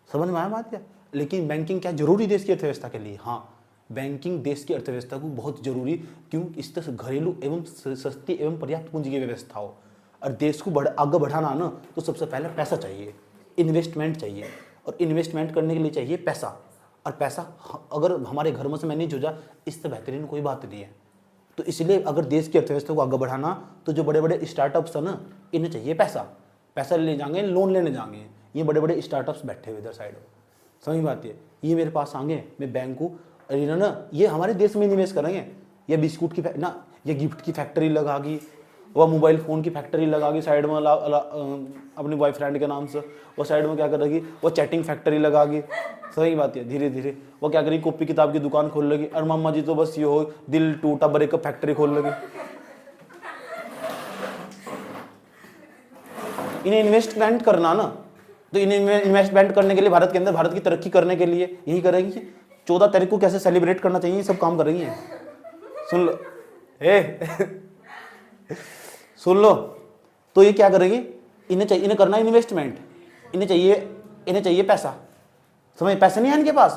समझ में आया बात क्या? लेकिन बैंकिंग क्या जरूरी देश की अर्थव्यवस्था के लिए? हाँ, बैंकिंग देश की अर्थव्यवस्था को बहुत जरूरी, क्यों? इस तरह घरेलू एवं सस्ती एवं पर्याप्त पूंजी की व्यवस्था हो। और देश को आगे बढ़ाना ना, तो सबसे पहले पैसा चाहिए, इन्वेस्टमेंट चाहिए, और इन्वेस्टमेंट करने के लिए चाहिए पैसा। और पैसा अगर हमारे घर में से मैनेज हो जाए, इससे बेहतरीन कोई बात नहीं है। तो इसलिए अगर देश की अर्थव्यवस्था को आगे बढ़ाना, तो जो बड़े बड़े स्टार्टअप्स है ना, इन्हें चाहिए पैसा। पैसा ले जाएंगे, लोन लेने जाएंगे, ये बड़े बड़े स्टार्टअप्स बैठे हुए इधर साइड में, समझ बात है। ये मेरे पास आएंगे, मैं बैंक को, अरे ना ये हमारे देश में निवेश करेंगे, ये बिस्कुट की ना, ये गिफ्ट की फैक्ट्री लगागी, वह मोबाइल फ़ोन की फैक्ट्री लगागी साइड में अपनी बॉयफ्रेंड के नाम से, वो साइड में क्या करेगी, वो चैटिंग फैक्ट्री लगागी, सही बात है। धीरे धीरे वो क्या करेगी, कॉपी किताब की दुकान खोल लेगी। और मम्मा जी तो बस ये हो, दिल टूटा ब्रेकअप फैक्ट्री खोल लेगी। इन्हें इन्वेस्टमेंट करना ना, तो इन्हें इन्वेस्टमेंट करने के लिए भारत के अंदर, भारत की तरक्की करने के लिए यही करेंगी। 14 तारीख को कैसे सेलिब्रेट करना चाहिए, ये सब काम करेंगे। सुन लो सुन लो, तो ये क्या करेगी, इन्हें करना इन्वेस्टमेंट, इन्हें चाहिए पैसा, समझ? पैसे नहीं है इनके पास।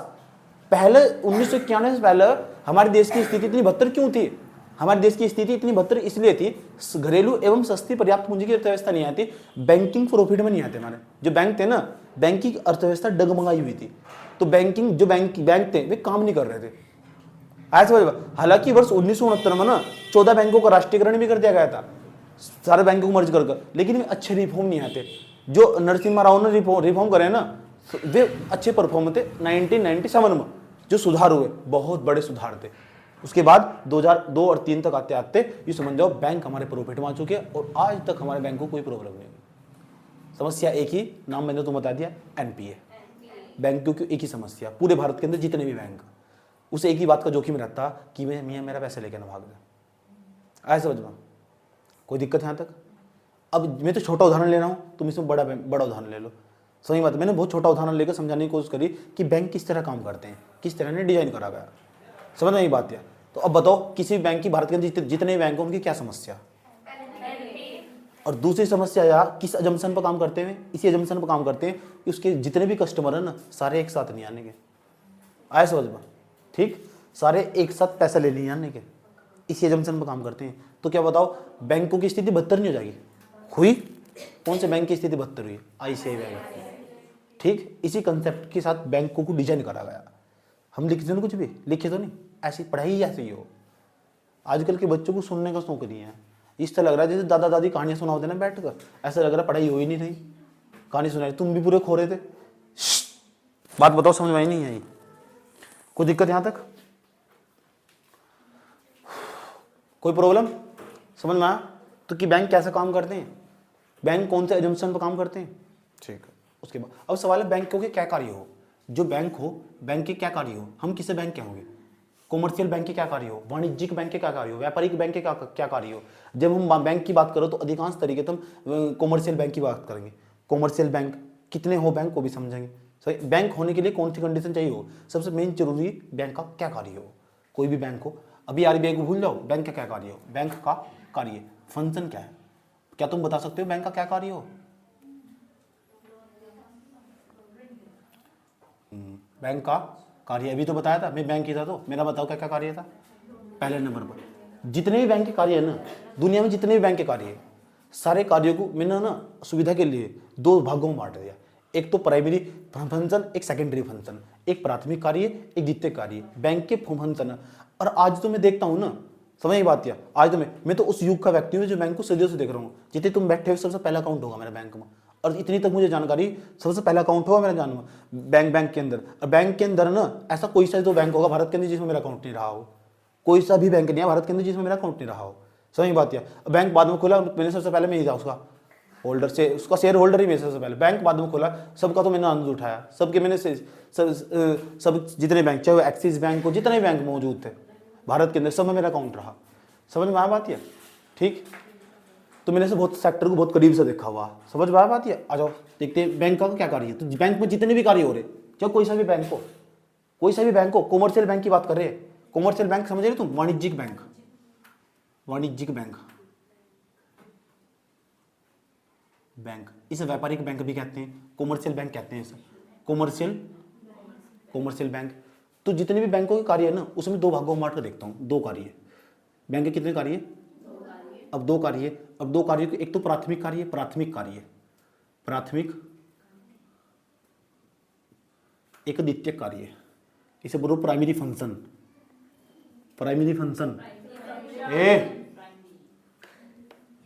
पहले 1991 से पहले हमारे देश की स्थिति इतनी बदतर क्यों थी? हमारे देश की स्थिति इतनी बदतर इसलिए थी, घरेलू एवं सस्ती पर्याप्त पूंजी की अर्थव्यवस्था नहीं आती, बैंकिंग प्रॉफिट में नहीं आते। हमारे जो बैंक थे ना, बैंकिंग अर्थव्यवस्था डगमगाई हुई थी। तो बैंकिंग जो बैंक थे वे काम नहीं कर रहे थे, ऐसा समझ। हालांकि वर्ष 1969 में ना 14 बैंकों का राष्ट्रीयकरण भी कर दिया गया था, सारे बैंकों को मर्ज कर, लेकिन वे अच्छे रिफॉर्म नहीं आते। जो नरसिम्हा राव ने रिफॉर्म करे ना, वे अच्छे परफॉर्म थे। 1997 में जो सुधार हुए, बहुत बड़े सुधार थे। उसके बाद 2002 और 3 तक आते आते ये समझ जाओ बैंक हमारे प्रॉफिट में आ चुके हैं, और आज तक हमारे बैंक को कोई प्रॉब्लम नहीं है। समस्या एक ही, नाम मैंने तुम्हें बता दिया, एनपीए। बैंकों की एक ही समस्या, पूरे भारत के अंदर जितने भी बैंक, उसे एक ही बात का जोखिम रहता कि मियाँ मेरा पैसे लेकर ना भाग जाए। ऐसा समझ में कोई दिक्कत यहाँ तक? अब मैं तो छोटा उदाहरण ले रहा हूँ, तुम इसमें बड़ा उदाहरण ले लो। सही बात है, मैंने बहुत छोटा उदाहरण लेकर समझाने की कोशिश करी कि बैंक किस तरह काम करते हैं, किस तरह ने डिजाइन करा गया, समझ में ये बात है। तो अब बताओ, किसी बैंक की, भारत के अंदर जितने बैंक हैं उनकी क्या समस्या, और दूसरी समस्या या किस अजम्पशन पर काम करते हैं, इसी अजम्पशन पर काम करते हैं कि उसके जितने भी कस्टमर है ना, सारे एक साथ नहीं आने के। आए समझ में? ठीक, सारे एक साथ पैसा ले नहीं आने के, इसी एजम्पशन पर काम करते हैं। तो क्या बताओ, बैंकों की स्थिति बदतर नहीं हो जाएगी? हुई। कौन से बैंक की स्थिति बदतर हुई? ICI bank. ठीक, इसी कंसेप्ट के साथ बैंकों को डिजाइन करा गया। हम लिखते हैं कुछ भी, लिखे तो नहीं, ऐसी पढ़ाई ऐसी हो। आजकल के बच्चों को सुनने का शौक नहीं है, इस तरह लग रहा है जैसे दादा दादी कहानियां सुनाते ना बैठ कर, ऐसा लग रहा है पढ़ाई हो ही नहीं रही, कहानी सुनाई। तुम भी पूरे खो रहे थे। बात बताओ, समझ में नहीं आई? कोई दिक्कत यहां तक? कोई प्रॉब्लम समझ में आया? तो कि बैंक कैसे काम करते हैं, बैंक कौन से एजम्पशन पर काम करते हैं। ठीक है, उसके बाद अब सवाल है बैंकों के क्या कार्य हो। जो बैंक हो, बैंक के क्या कार्य हो, हम किसे बैंक कहोगे? कॉमर्शियल बैंक के क्या कार्य हो, वाणिज्यिक बैंक के क्या कार्य हो, व्यापारिक बैंक के क्या कार्य हो। जब हम बैंक की बात करो तो अधिकांश तरीके तो हम कॉमर्शियल बैंक की बात करेंगे। कॉमर्शियल बैंक कितने हो, बैंक को भी समझेंगे। सही, बैंक होने के लिए कौन सी कंडीशन चाहिए हो, सबसे मेन जरूरी बैंक का क्या कार्य हो। कोई भी बैंक हो, अभी आरबीआई को भूल जाओ, बैंक का क्या कार्य हो, बैंक का कार्य फंक्शन क्या है, क्या तुम बता सकते हो बैंक का क्या कार्य हो? बैंक का कार्य अभी तो बताया था, मैं बैंक ही था, तो मेरा बताओ क्या क्या कार्य था। पहले नंबर पर जितने भी बैंक के कार्य है ना, दुनिया में जितने भी बैंक के कार्य है, सारे कार्यों को मैंने ना सुविधा के लिए 2 भागों में बांट दिया। एक तो प्राइमरी फंक्शन, एक सेकेंडरी फंक्शन, एक प्राथमिक कार्य, एक द्वितीयक कार्य, बैंक के फंक्शन। और आज तो मैं देखता हूँ ना, समझ बात है, आज तो मैं तो उस युग का व्यक्ति हूँ जो बैंक को सदियों से देख रहा हूँ। जितने तुम बैठे हो सबसे पहला अकाउंट होगा मेरा बैंक में, और इतनी तक मुझे जानकारी, सबसे पहला अकाउंट होगा मेरा जान में बैंक के अंदर। और बैंक के अंदर ना ऐसा कोई सा तो बैंक होगा भारत के अंदर जिसमें मेरा अकाउंट नहीं रहा हो, कोई सा भी बैंक नहीं है भारत के अंदर जिसमें मेरा अकाउंट नहीं रहा हो। समझ बात है। बैंक बाद में खोला, मैंने सबसे पहले मैं ही था उसका होल्डर, से उसका शेयर होल्डर ही मैं सबसे पहले। बैंक बाद में खोला, सबका तो मैंने आनंद उठाया, सबके मैंने सब जितने बैंक, चाहे वो एक्सिस बैंक हो, जितने बैंक मौजूद थे भारत के अंदर, सब में मेरा अकाउंट रहा। समझ में आया बात है? ठीक, तो मैंने से बहुत सेक्टर को बहुत करीब से देखा हुआ, समझ में आया बात है? आ जाओ देखते हैं बैंक का क्या कार्य है। तो बैंक में जितने भी कार्य हो रहे, चाहे कोई सा भी बैंक हो, कोई सा भी बैंक हो, कॉमर्शियल बैंक की बात कर रहे हैं, कॉमर्शियल बैंक समझ रहे तुम, वाणिज्यिक बैंक, वाणिज्यिक बैंक बैंक, इसे व्यापारिक बैंक भी कहते हैं, कॉमर्शियल बैंक कहते हैं इसे, कॉमर्शियल बैंक। तो जितने भी बैंकों के कार्य है ना, उसमें दो भागों में बांट कर देखता हूँ, दो कार्य। बैंक के कितने कार्य? अब दो कार्य। अब दो कार्य के, एक तो प्राथमिक कार्य, प्राथमिक, एक द्वितीयक कार्य, इसे बोलो प्राइमरी फंक्शन।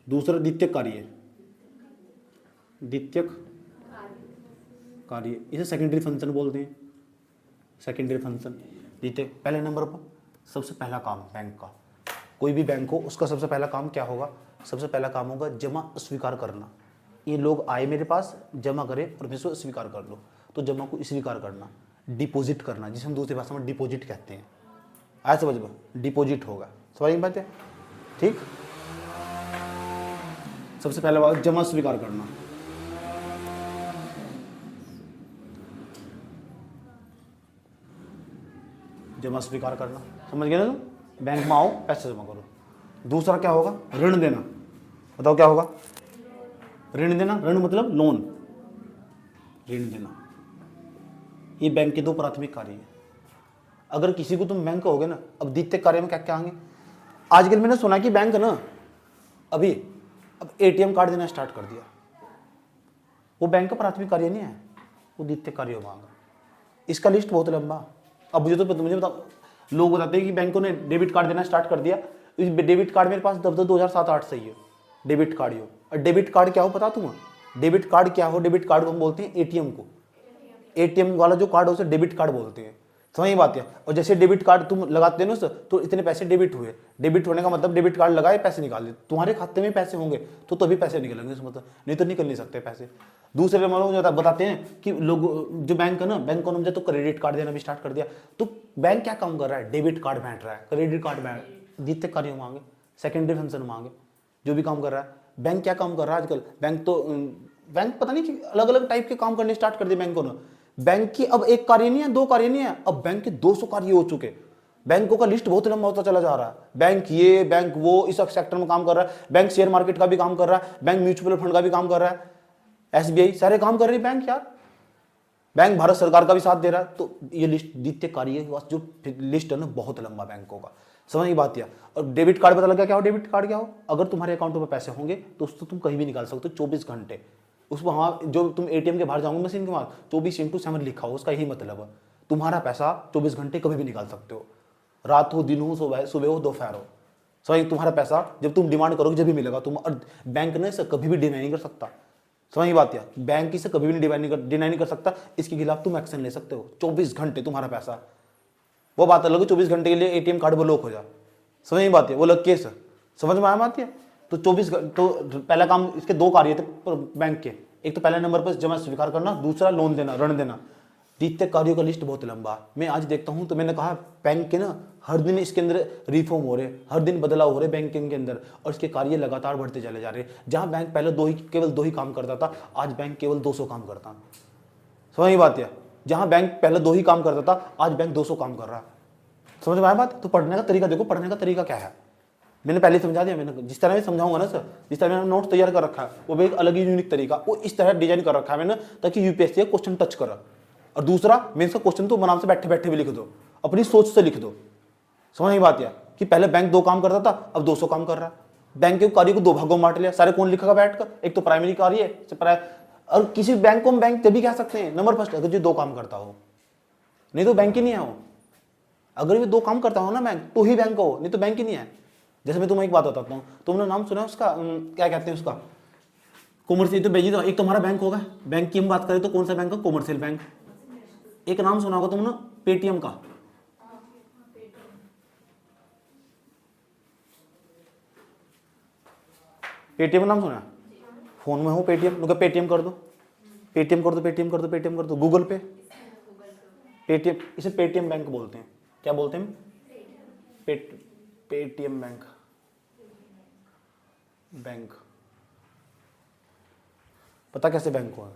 दूसरा द्वितीयक कार्य, इसे सेकेंडरी फंक्शन बोलते हैं, सेकेंडरी फंक्शन। द्वितीयक, पहले नंबर पर सबसे पहला काम बैंक का, कोई भी बैंक हो उसका सबसे पहला काम क्या होगा? सबसे पहला काम होगा जमा स्वीकार करना। ये लोग आए मेरे पास, जमा करे और मैं इसको स्वीकार कर लो, तो जमा को स्वीकार करना। डिपॉजिट करना, जिसे हम दूसरी भाषा में डिपॉजिट कहते हैं, आया समझ में? डिपॉजिट होगा, समझ में बात है? ठीक, सबसे पहला बात जमा स्वीकार करना। जमा स्वीकार करना, समझ गए ना? तुम बैंक में आओ, पैसे जमा करो। दूसरा क्या होगा? ऋण देना। बताओ क्या होगा? ऋण देना। ऋण मतलब लोन, ऋण देना। ये बैंक के दो प्राथमिक कार्य है। अगर किसी को तुम बैंक कहोगे ना, अब द्वितीय कार्य में क्या क्या आएंगे? आजकल मैंने सुना कि बैंक ना अब एटीएम कार्ड देना स्टार्ट कर दिया। वो बैंक का प्राथमिक कार्य नहीं है, वो द्वितीय कार्य होगा। इसका लिस्ट बहुत लंबा। अब मुझे बताओ, लोग बताते हैं कि बैंकों ने डेबिट कार्ड देना स्टार्ट कर दिया। इस डेबिट कार्ड मेरे पास 2007-8 से ही है, डेबिट कार्ड ही हो। और डेबिट कार्ड क्या हो पता तुम्हें? डेबिट कार्ड क्या हो? डेबिट कार्ड को हम बोलते हैं एटीएम को। एटीएम वाला जो कार्ड हो उसे डेबिट कार्ड बोलते हैं, समझ बात है? और जैसे डेबिट कार्ड तुम लगाते हो ना सर, तो इतने पैसे डेबिट हुए। डेबिट होने का मतलब डेबिट कार्ड लगाए, पैसे निकाले, तुम्हारे खाते में पैसे होंगे तो तभी पैसे निकलेंगे, मतलब नहीं तो निकल नहीं सकते पैसे। दूसरे लोग बताते हैं कि लोग जो बैंक है ना, बैंक को मुझे तो क्रेडिट कार्ड देना भी स्टार्ट कर दिया। तो बैंक क्या काम कर रहा है? डेबिट कार्ड बांट रहा है, क्रेडिट कार्ड द्वितीय कार्य मांगे, सेकेंडरी फंक्शन मांगे, जो भी काम कर रहा है। बैंक क्या काम कर रहा है आजकल? बैंक पता नहीं कि अलग अलग टाइप के काम करने स्टार्ट कर दिए बैंकों ने। बैंक की अब एक कार्य नहीं है, दो कार्य नहीं है, अब बैंक के 200 कार्य हो चुके। बैंकों का लिस्ट बहुत लंबा होता चला जा रहा है। बैंक ये, बैंक वो, इस सेक्टर में काम कर रहा है। बैंक शेयर मार्केट का भी काम कर रहा है, बैंक म्यूचुअल फंड का भी काम कर रहा है, एसबीआई, सारे काम कर रही है बैंक यार। बैंक भारत सरकार का भी साथ दे रहा है। तो ये लिस्ट द्वितीय कार्य जो लिस्ट है ना, बहुत लंबा बैंकों का, समझ की बात है। और डेबिट कार्ड पता लगा क्या हो? डेबिट कार्ड क्या हो? अगर तुम्हारे अकाउंट में पैसे होंगे तो उसको तुम कहीं भी निकाल सकते हो 24 घंटे। उस वहाँ जो तुम एटीएम के बाहर जाओगे मशीन के बाहर, 24/7 लिखा हो, उसका यही मतलब है। तुम्हारा पैसा 24 घंटे कभी भी निकाल सकते हो, रात हो, दिन हो, सुबह हो, दोपहर हो, समझ? तुम्हारा पैसा जब तुम डिमांड करोगे जब भी मिलेगा तुम। और बैंक ने इसे कभी भी डिनाई नहीं कर सकता, समझ बात है? बैंक इसे कभी भी डिनाई नहीं कर सकता। इसके खिलाफ तुम एक्शन ले सकते हो। 24 घंटे तुम्हारा पैसा, वो बात अलग है 24 घंटे के लिए एटीएम कार्ड वो लॉक हो जाए, समझ नहीं बात है? वो अलग केस है, समझ में आया बात है? तो 24 तो पहला काम, इसके दो कार्य थे बैंक के। एक तो पहले नंबर पर जमा स्वीकार करना, दूसरा लोन देना, ऋण देना। द्वितीय कार्यों का लिस्ट बहुत लंबा है। मैं आज देखता हूं तो मैंने कहा बैंक के ना हर दिन इसके अंदर रिफॉर्म हो रहे, हर दिन बदलाव हो रहे बैंकिंग के अंदर, और इसके कार्य लगातार बढ़ते चले जा रहे हैं। जहां बैंक पहले केवल दो ही काम करता था, आज बैंक केवल 200 काम करता है, समझ बात है? जहां बैंक पहले 2 ही काम करता था, आज बैंक 200 काम कर रहा है, समझ में आया बात? तो पढ़ने का तरीका देखो, पढ़ने का तरीका क्या है मैंने पहले समझा दिया। मैंने जिस तरह मैं समझाऊंगा ना सर, जिस तरह मैंने नोट तैयार कर रखा है, वो भी एक अलग ही यूनिक तरीका, वो इस तरह डिजाइन कर रखा है मैंने, ताकि यूपीएससी का क्वेश्चन टच करा। और दूसरा, मेंस का क्वेश्चन तो आराम से बैठे बैठे भी लिख दो, अपनी सोच से लिख दो, समझ नहीं बात है? कि पहले बैंक 2 काम करता था, अब 200 काम कर रहा है। बैंक के कार्य को 2 भागों में बांट लिया, सारे कौन लिखेगा बैठकर? एक तो प्राइमरी कार्य, और किसी बैंक को हम बैंक तभी कह सकते हैं नंबर फर्स्ट, अगर जो 2 काम करता हो, नहीं तो बैंक ही नहीं है वो। अगर ये 2 काम करता हो ना बैंक, तो ही बैंक हो, नहीं तो बैंक ही नहीं है। जैसे मैं तुम्हें एक बात बताता हूँ, तुमने नाम सुना है उसका, क्या कहते हैं उसका, कॉमर्शियल। तो भेजी, तो एक तुम्हारा बैंक होगा, बैंक की हम बात करें तो कौन सा बैंक है? Commercial bank. एक नाम सुना होगा तुमने पेटीएम का, पेटीएम नाम सुना? फोन में हो पेटीएम, पेटीएम कर दो, पेटीएम कर दो, पेटीएम कर दो, पेटीएम कर दो, गूगल पे पेटीएम, इसे पेटीएम बैंक बोलते हैं। क्या बोलते हैं? Paytm bank. बैंक पता कैसे बैंक हो?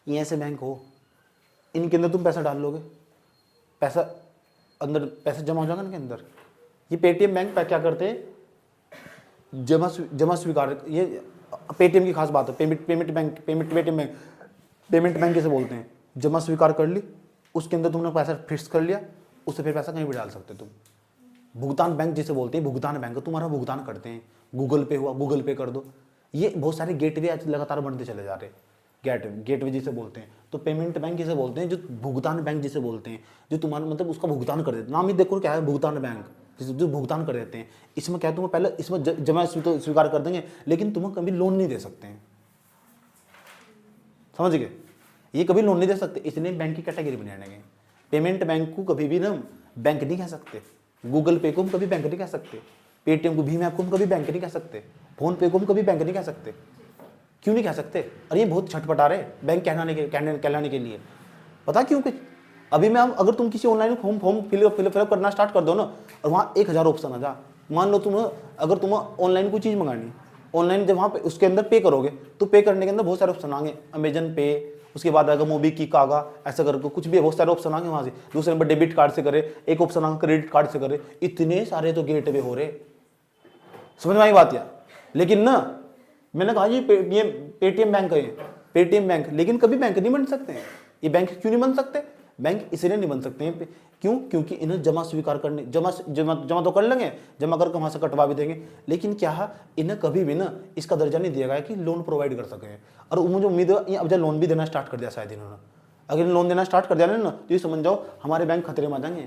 ये ऐसे बैंक हो, इनके अंदर तुम पैसा डाल लोगे, पैसा अंदर पैसा जमा हो जाएगा इनके अंदर। ये पेटीएम बैंक क्या करते हैं? जमा स्वीकार, ये पेटीएम की खास बात है, पेमेंट बैंक किसे बोलते हैं? जमा स्वीकार कर ली, उसके अंदर तुमने पैसा फिक्स कर लिया, उससे फिर पैसा कहीं भी डाल सकते तुम। भुगतान बैंक जिसे बोलते हैं, भुगतान बैंक तुम्हारा भुगतान करते हैं, गूगल पे हुआ गूगल पे कर दो। ये बहुत सारे गेटवे आज लगातार बनते चले जा रहे हैं, गेटवे जिसे बोलते हैं। तो पेमेंट बैंक जिसे बोलते हैं, जो भुगतान बैंक जिसे बोलते हैं, जो तुम्हारा मतलब उसका भुगतान कर देते। नाम ही देखो क्या है, भुगतान बैंक, जो भुगतान कर देते हैं। इसमें क्या है, तुम्हें पहले इसमें जमा तो स्वीकार कर देंगे, लेकिन तुम्हें कभी लोन नहीं दे सकते हैं, समझ गए? ये कभी लोन नहीं दे सकते, इसलिए बैंक की कैटेगरी बनाने गए। पेमेंट बैंक को कभी भी ना बैंक नहीं कह सकते, गूगल पे को हम कभी बैंक नहीं कह सकते, पेटीएम को, भीम ऐप को हम कभी बैंक नहीं कह सकते, फोन पे को हम कभी बैंक नहीं कह सकते। क्यों नहीं कह सकते? अरे ये बहुत छटपटा रहे बैंक कहलाने के लिए। पता क्यों? कि अभी मैं अगर तुम किसी ऑनलाइन फॉर्म फिलअप करना स्टार्ट कर दो ना, और वहाँ 1000 ऑप्शन आ जा। मान लो अगर तुम्हें ऑनलाइन कोई चीज़ मंगानी, ऑनलाइन जब वहाँ पे उसके अंदर पे करोगे, तो पे करने के अंदर बहुत सारे ऑप्शन आएंगे, अमेजन पे, उसके बाद आएगा मोबी किक आगा, ऐसा करके कुछ भी बहुत सारे ऑप्शन आएंगे वहाँ से। दूसरे नंबर डेबिट कार्ड से करे, एक ऑप्शन आएगा क्रेडिट कार्ड से करे। इतने सारे तो गेट वे हो रहे, समझ में आई बात? या लेकिन ना मैंने कहा ये पेटीएम बैंक है, पेटीएम बैंक, लेकिन कभी बैंक नहीं बन सकते हैं। ये बैंक क्यों नहीं बन सकते? बैंक इसलिए नहीं बन सकते हैं, क्यों? क्योंकि इन्हें जमा स्वीकार करने, जमा तो कर लेंगे, जमा करके वहाँ से कटवा भी देंगे, लेकिन क्या है, इन्हें कभी भी ना इसका दर्जा नहीं दिया गया कि लोन प्रोवाइड कर सकें। और मुझे उम्मीद है अब जब लोन भी देना स्टार्ट कर दिया शायद इन्होंने, अगर लोन देना स्टार्ट कर दिया ना, तो ये समझ जाओ हमारे बैंक खतरे में आ जाएंगे।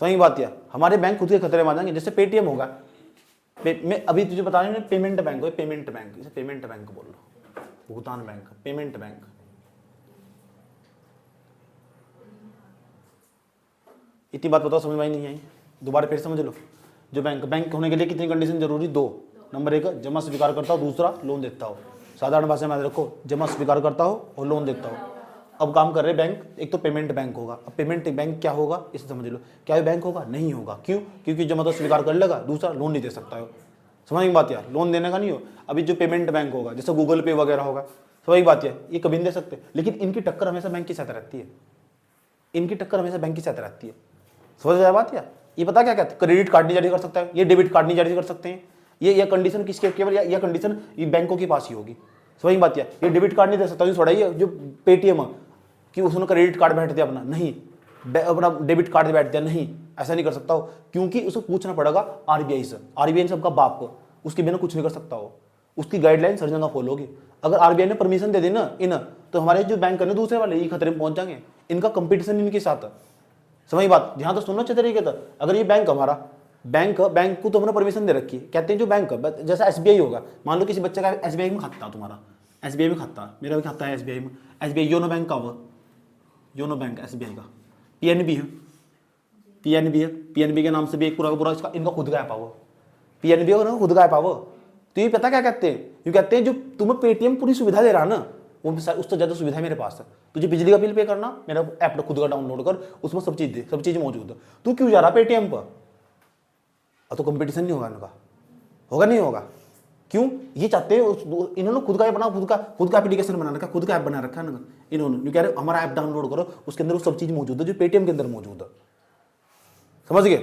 सही बात है, हमारे बैंक खुद के खतरे में आ जाएंगे। जैसे पेटीएम होगा, मैं अभी तुझे बता रही हूँ, पेमेंट बैंक हो, पेमेंट बैंक, इसे पेमेंट बैंक बोल लो, भुगतान बैंक, पेमेंट बैंक। इतनी बात बताओ, समझ में नहीं आई? दोबारा फिर समझ लो। जो बैंक होने के लिए कितनी कंडीशन जरूरी? 2। नंबर 1 जमा स्वीकार करता हो, दूसरा लोन देता हो। साधारण भाषा में रखो, जमा स्वीकार करता हो और लोन देता हो। अब काम कर रहे बैंक, एक तो पेमेंट बैंक होगा। अब पेमेंट बैंक क्या होगा इसे समझ लो। क्या ये बैंक होगा? नहीं होगा। क्यों? क्योंकि जमा तो स्वीकार कर लेगा, दूसरा लोन नहीं दे सकता है। समझ की बात यार, लोन देने का नहीं हो। अभी जो पेमेंट बैंक होगा, जैसे गूगल पे वगैरह होगा, समझ बात यार, ये कभी नहीं दे सकते। लेकिन इनकी टक्कर हमेशा बैंक के साथ रहती है, इनकी टक्कर हमेशा बैंक के साथ रहती है। समझ जाए बात यार? ये पता क्या कहते हैं? क्रेडिट कार्ड नहीं जारी कर सकता है, ये डेबिट कार्ड नहीं जारी कर सकते हैं। ये कंडीशन किसके केवल, यह कंडीशन ये बैंकों के पास ही होगी। समझ बात यार? ये डेबिट कार्ड नहीं दे सकता, थोड़ा ही जो पेटीएम कि उसने क्रेडिट कार्ड बैठ दिया अपना, नहीं, अपना डेबिट कार्ड बैठ दिया, नहीं, ऐसा नहीं कर सकता हो। क्योंकि उसे पूछना पड़ेगा आरबीआई से। आरबीआई सबका बाप को, उसके बिना कुछ नहीं कर सकता हो। उसकी गाइडलाइन हर जगह फॉलो होगी। अगर आरबीआई ने परमिशन दे दी ना तो हमारे जो बैंक है दूसरे वाले ये खतरे में पहुंच जाएंगे। इनका कंपटीशन इनके साथ है। समझ बात? ध्यान तो सुनना अच्छे तरीके से। अगर ये बैंक हमारा बैंक को तो हमने परमिशन दे रखी है। कहते हैं जो बैंक जैसा एसबीआई होगा, मान लो किसी बच्चे का एसबीआई में खाता, तुम्हारा एसबीआई में खाता, मेरा भी खाता है एसबीआई में। एसबीआई योनो बैंक का हुआ, योनो बैंक एसबीआई का। पीएनबी है, पीएनबी है, पीएनबी के नाम से भी एक पूरा का पूरा इसका इनका खुद का ऐप आओ, पीएनबी का खुद का ऐप आओ। तो ये पता क्या कहते हैं? ये कहते हैं जो तुम्हें पेटीएम पूरी सुविधा दे रहा है ना, वो उससे ज़्यादा सुविधा मेरे पास है। तुझे बिजली का बिल पे करना, मेरा ऐप खुद का डाउनलोड कर, उसमें सब चीज़ दे, सब चीज़ मौजूद है। तू क्यों जा रहा पेटीएम पर? तो कंपटीशन नहीं होगा इनका, होगा नहीं होगा। क्यों? ये चाहते हैं इन्होंने खुद का ऐप बना, खुद का एप्लीकेशन बना रखा, खुद का ऐप बना रखा है ना इन्होंने। कह रहे हमारा ऐप डाउनलोड करो, उसके अंदर वो सब चीज़ मौजूद है जो पेटीएम के अंदर मौजूद है। समझ गए?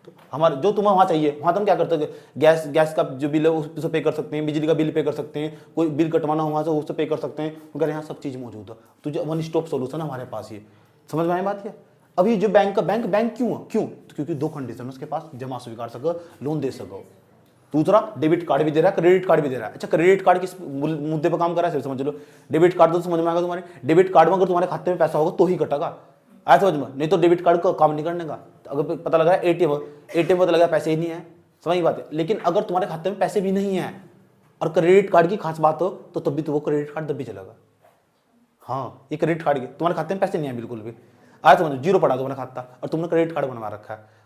तो हमारे जो तुम्हें वहाँ चाहिए, वहाँ तुम क्या करते हो? गैस का जो बिल है उससे पे कर सकते हैं, बिजली का बिल पे कर सकते हैं, कोई बिल कटवाना हो वहाँ से उससे पे कर सकते हैं। अगर यहाँ सब चीज़ मौजूद है, तुझे वन स्टॉप सोल्यूशन हमारे पास ही। समझ में आए बात है? अभी जो बैंक क्यों है? क्यों? तो क्योंकि 2 कंडीशन उसके पास, जमा स्वीकार सको, लोन दे सको। दूसरा डेबिट कार्ड भी दे रहा है, क्रेडिट कार्ड भी दे रहा है। अच्छा, क्रेडिट कार्ड किस मुद्दे पर काम कर रहा है समझ लो। डेबिट कार्ड तो समझ में आएगा तुम्हारे, डेबिट कार्ड में अगर तुम्हारे खाते में पैसा होगा तो ही कटेगा, आया समझ में? नहीं तो डेबिट कार्ड का काम नहीं करने का। तो अगर पता लगा एटीएम पता लगा पैसे ही नहीं है, समझ बात है। लेकिन अगर तुम्हारे खाते में पैसे भी नहीं है और क्रेडिट कार्ड की खास बात हो तो तब भी तो वो क्रेडिट कार्ड तब भी चलेगा। हाँ, ये क्रेडिट कार्ड के तुम्हारे खाते में पैसे नहीं है बिल्कुल भी, आया समझो, जीरो पड़ा तुम्हारा खाता और तुमने क्रेडिट कार्ड बनवा रखा है।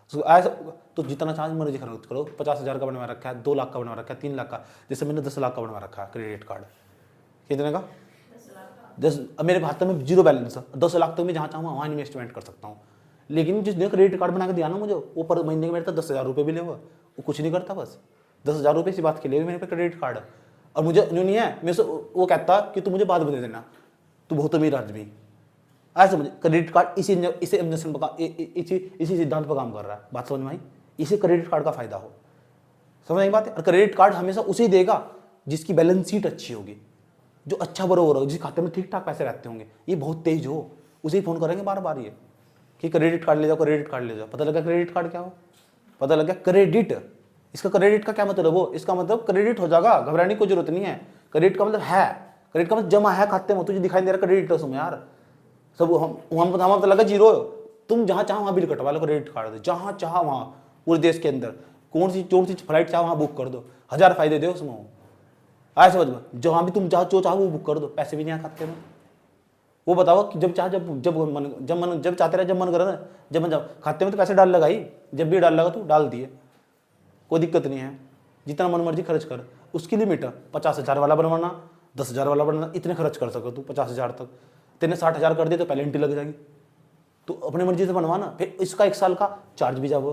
तो जितना चार्ज मर्जी खर्च करो, 50,000 का बनवा रखा है, 2 लाख का बनवा रखा है, 3 लाख का। जैसे मैंने 10 लाख का बनवा रखा है क्रेडिट कार्ड। कितने का? 10। अब मेरे खाते में 0 बैलेंस है, 10 लाख तक मैं जहाँ चाहूँ वहाँ इन्वेस्टमेंट कर सकता हूँ। लेकिन जिसने क्रेडिट कार्ड बना के दिया ना मुझे, वो पर महीने के मेरे तो 10,000 रुपये भी ले, वो कुछ नहीं करता, बस 10,000 रुपये इसी बात के लिए मेरे पे क्रेडिट कार्ड है। और मुझे जो नहीं है, मेरे से वो कहता कि तू मुझे बाद में दे देना, तू बहुत अमीर आदमी। ऐसे मुझे क्रेडिट कार्ड इसी सिद्धांत पर काम कर रहा है। बात समझ में आई? इसी क्रेडिट कार्ड का फायदा हो, समझ आई बात है? और क्रेडिट कार्ड हमेशा उसे देगा जिसकी बैलेंस शीट अच्छी होगी, जो अच्छा बरोबर होगा, जिसके खाते में ठीक ठाक पैसे रहते होंगे, ये बहुत तेज हो, उसे ही फोन करेंगे बार बार ये कि क्रेडिट कार्ड ले जाओ, क्रेडिट कार्ड ले जाओ। पता लगा क्रेडिट कार्ड क्या हो, पता लगा क्रेडिट। इसका क्रेडिट का क्या मतलब हो, इसका मतलब क्रेडिट हो जाएगा, घबराने की कोई जरूरत नहीं है। क्रेडिट का मतलब है, क्रेडिट का मतलब जमा है खाते में, तुझे दिखाई दे रहा क्रेडिट है उसमें यार। सब हम पता लगा जीरो। तुम जहाँ चाहो वहाँ बिल कटवा लो, क्रेडिट कार्ड दे, जहाँ चाहो वहाँ पूरे देश के अंदर कौन सी फ्लाइट चाहो वहाँ बुक कर दो, 1000 फायदे दे उसमें। आए समझ में, जहाँ भी तुम जो चाहो वो बुक कर दो, पैसे भी नहीं आए खाते में। वो बताओ कि जब चाह जब चाहते रहे, जब मन करे ना, जब खाते में तो पैसे डाल लगाई, जब भी डाल लगा तो डाल दिए, कोई दिक्कत नहीं है। जितना मन मर्जी खर्च कर, उसकी लिमिट 50,000 वाला बनवाना, 10,000 वाला बनवाना, इतने खर्च कर सको तू 50,000 तक। तेने 60,000 कर दिए तो पेनल्टी लग जाएगी, तो अपनी मर्जी से बनवाना। फिर इसका 1 साल का चार्ज भी जाओ,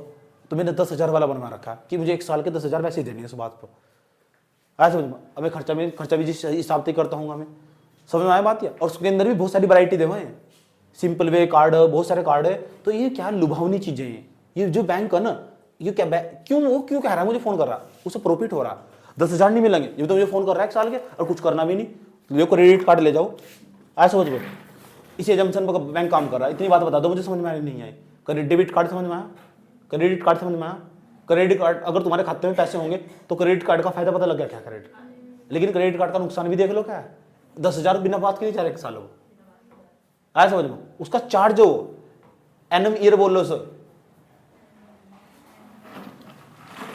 तो मैंने 10,000 वाला बनवा रखा है कि मुझे 1 साल के 10,000 वैसे ही देने हैं उस बात पर। ऐसे हमें खर्चा भी जिस हिसाब से करता हूँ मैं, समझ में आया बात। और उसके अंदर भी बहुत सारी वैरायटी दे हैं, सिंपल वे कार्ड, बहुत सारे कार्ड है। तो ये क्या लुभावनी चीजें हैं ये, जो बैंक है ना, ये क्या क्यों कह रहा है मुझे फोन कर रहा, उसे प्रॉफिट हो रहा, 10,000 नहीं मिलेंगे, ये तो मुझे फोन कर रहा है 1 साल के और कुछ करना भी नहीं, ले क्रेडिट कार्ड ले जाओ। ऐसा समझ लो, इसी एजम्पशन पर बैंक काम कर रहा है। इतनी बात बता दो, मुझे समझ में आई नहीं आई। डेबिट कार्ड समझ में आया, क्रेडिट कार्ड समझ में आया। क्रेडिट कार्ड अगर तुम्हारे खाते में पैसे होंगे तो क्रेडिट कार्ड का फायदा पता लग गया क्या क्रेडिट, लेकिन क्रेडिट कार्ड का नुकसान भी देख लो क्या है। 10,000 बिना बात के नहीं चाहे 1 साल हो, आया समझ में। उसका चार्ज हो एनम ईयर बोल लो सर,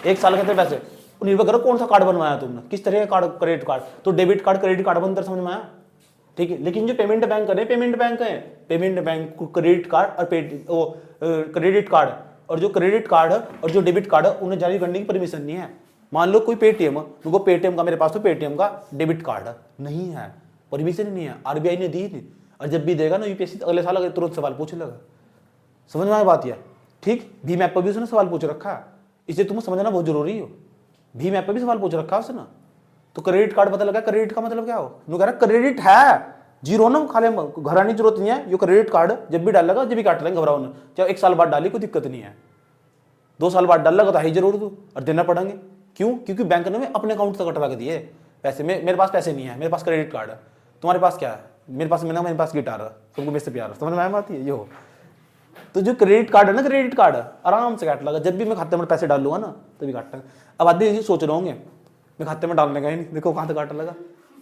1 साल के पैसे निर्भर करो कौन सा कार्ड बनवाया तुमने, किस तरह का कार्ड, क्रेडिट कार्ड। तो डेबिट कार्ड क्रेडिट कार्ड बनकर समझ में आया, ठीक है। लेकिन जो पेमेंट बैंक है, पेमेंट बैंक को क्रेडिट कार्ड और क्रेडिट कार्ड और जो क्रेडिट कार्ड और जो डेबिट कार्ड है उन्हें जारी करने की परमिशन नहीं है। मान लो कोई पेटीएम, उनको पेटीएम का, मेरे पास तो पेटीएम का डेबिट कार्ड नहीं है, परमिशन नहीं है, आरबीआई ने दी नहीं। और जब भी देगा ना यूपीएससी अगले साल अगर तुरंत सवाल पूछ लेगा, समझ में आया बात यह, ठीक। भीम ऐप पर भी उसने सवाल पूछ रखा है, इसलिए तुम्हें समझना बहुत जरूरी हो। भीम ऐप पर भी सवाल पूछ रखा है उसने ना। तो क्रेडिट कार्ड पता लगा, क्रेडिट का मतलब क्या हो, कह रहा क्रेडिट है, जीरो ना, खाली घबराने की जरूरत नहीं है। ये क्रेडिट कार्ड जब भी डालेगा जब भी काट लेंगे, घबराओ ना। चाहे 1 साल बाद डाली कोई दिक्कत नहीं है, 2 साल बाद डाल लगा तो ही जरूर दो और देना पड़ेंगे। क्यों? क्योंकि बैंक ने अपने अकाउंट से कटवा के दिए पैसे। मेरे पास पैसे नहीं है, मेरे पास क्रेडिट कार्ड है। तुम्हारे पास क्या है? मेरे पास गिटार है, तुमको मेरे से प्यार है। समझ में आया बात ये हो। तो जो क्रेडिट कार्ड है ना, क्रेडिट कार्ड आराम से काट लगा, जब भी मैं खाते में पैसे डाल लूंगा ना तभी काट लेंगे। अब आदमी ये सोच रहे होंगे मैं खाते में डालने का ही नहीं, देखो कहाँ से काट लगा।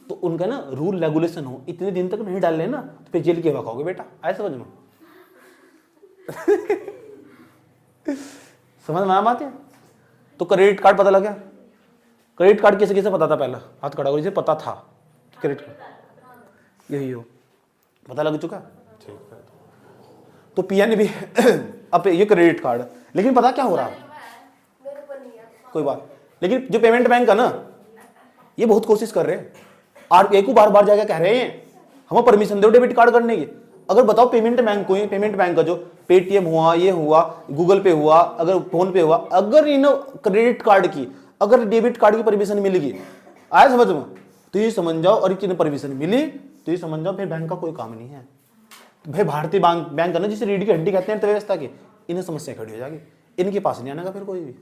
तो उनका ना रूल रेगुलेशन हो, इतने दिन तक नहीं डाल लेना तो फिर जेल की हवा खाओगे बेटा, ऐसे समझ में। समझ में आया बात है। तो क्रेडिट कार्ड पता लगा, क्रेडिट कार्ड किसे किसे पता था, पहला हाथ खड़ा करो जिसे पता था क्रेडिट कार्ड, यही हो, पता लग चुका, ठीक है। तो पीएन भी अब ये क्रेडिट कार्ड, लेकिन पता क्या हो रहा है, कोई बात, लेकिन जो पेमेंट बैंक है ना ये बहुत कोशिश कर रहे हैं, आरबीआई को बार बार जाकर कह रहे हैं हमें परमिशन दो डेबिट कार्ड करने की। अगर बताओ पेमेंट बैंक को, पेमेंट बैंक का जो पेटीएम हुआ, ये हुआ, गूगल पे हुआ, अगर फोन पे हुआ, अगर इन क्रेडिट कार्ड की, अगर डेबिट कार्ड की परमिशन मिलेगी, आया समझ में, तो ये समझ जाओ, और इनकी परमिशन मिली तो ये समझ जाओ फिर बैंक का कोई काम नहीं है। तो भाई भारतीय बैंक है ना, जिसे रीढ़ की हड्डी कहते हैं अर्थव्यवस्था की, इन्हें समस्या खड़ी हो जाएगी, इनके पास नहीं आने का फिर कोई भी।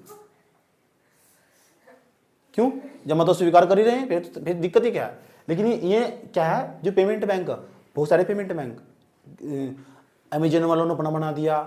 क्यों? जमा तो स्वीकार कर ही रहे हैं, फिर दिक्कत ही क्या है। लेकिन ये क्या है, जो पेमेंट बैंक, बहुत सारे पेमेंट बैंक, अमेजन वालों ने अपना बना दिया।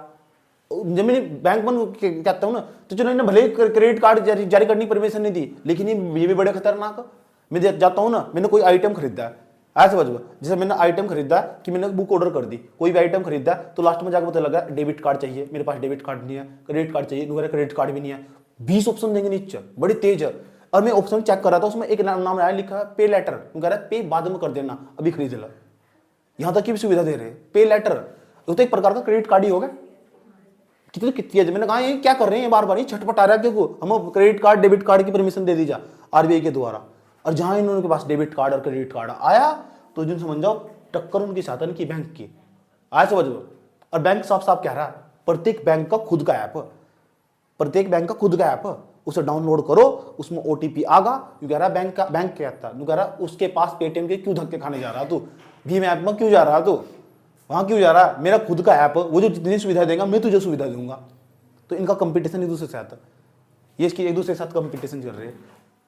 जब मैंने बैंक बन कहता हूँ ना, तो चलो इन्हें भले क्रेडिट कार्ड जारी करने की परमिशन नहीं दी, लेकिन ये भी बड़े खतरनाक। मैं जाता हूँ ना, मैंने कोई आइटम खरीदा है, ऐसे बजबा, जैसे मैंने आइटम खरीदा कि मैंने बुक ऑर्डर कर दी, कोई भी आइटम खरीदा तो लास्ट में जाकर पता लगा डेबिट कार्ड चाहिए, मेरे पास डेबिट कार्ड नहीं है, क्रेडिट कार्ड चाहिए, मेरा क्रेडिट कार्ड भी नहीं है, 20 ऑप्शन देंगे नीचे, बड़ी तेज है। और मैं ऑप्शन चेक कर रहा था, उसमें एक नाम आया, लिखा पे लेटर, कह रहा है पे बाद में कर देना, अभी खरीद ला। यहां तक की भी सुविधा दे रहे हैं, पे लेटर, तो एक प्रकार का क्रेडिट कार्ड ही होगा। कितनी मैंने कहा ये क्या कर रहे हैं, बार बार छटपट आ रहा है, क्योंकि हम क्रेडिट कार्ड डेबिट कार्ड की परमिशन दे दी जा आरबीआई के द्वारा, और जहां इनके पास डेबिट कार्ड और क्रेडिट कार्ड आया तो जिन समझ जाओ टक्कर उनकी साथ की बैंक की, आया समझ लो। और बैंक साफ साफ कह रहा है, प्रत्येक बैंक का खुद का ऐप, प्रत्येक बैंक का खुद का ऐप, उसे डाउनलोड करो, उसमें ओटीपी आगा, यू कह रहा बैंक कहता, यू कह रहा उसके पास पेटीएम के क्यों धक्के खाने जा रहा तू, भीम ऐप में क्यों जा रहा तू, वहां क्यों जा रहा, मेरा खुद का ऐप, वो जो जितनी सुविधा देगा मैं तुझे सुविधा दूंगा। तो इनका कंपटीशन एक दूसरे के साथ, ये इसकी एक दूसरे के साथ कंपटीशन कर रहे हैं।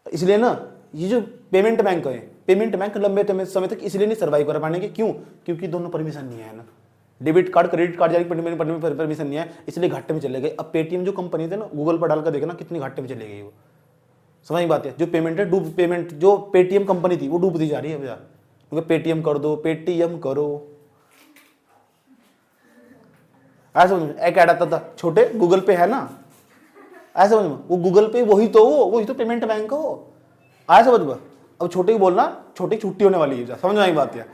इसलिए ना ये जो पेमेंट बैंक है, पेमेंट बैंक लंबे समय तक इसलिए नहीं सर्वाइव कर पाएंगे, क्यों? क्योंकि दोनों परमिशन नहीं है ना, डेबिट कार्ड क्रेडिट कार्ड जारी परमिशन नहीं है, इसलिए घाटे में चले गए। अब पेटीएम जो कंपनी थी ना, गूगल पर डालकर देखना कितनी घाटे में चले गई वो। समझ बात है, जो पेमेंट है डूब, पेमेंट जो पेटीएम कंपनी थी वो डूबती जा रही है भैया, क्योंकि पेटीएम कर दो, पेटीएम करो। ऐसा समझ में एक ऐड आता था, छोटे गूगल पे है ना, ऐसा समझ में, वो गूगल पे वही तो पेमेंट बैंक हो, आया समझ में। अब छोटे की बोलना, छोटे की छुट्टी होने वाली है, समझ में आई बात है,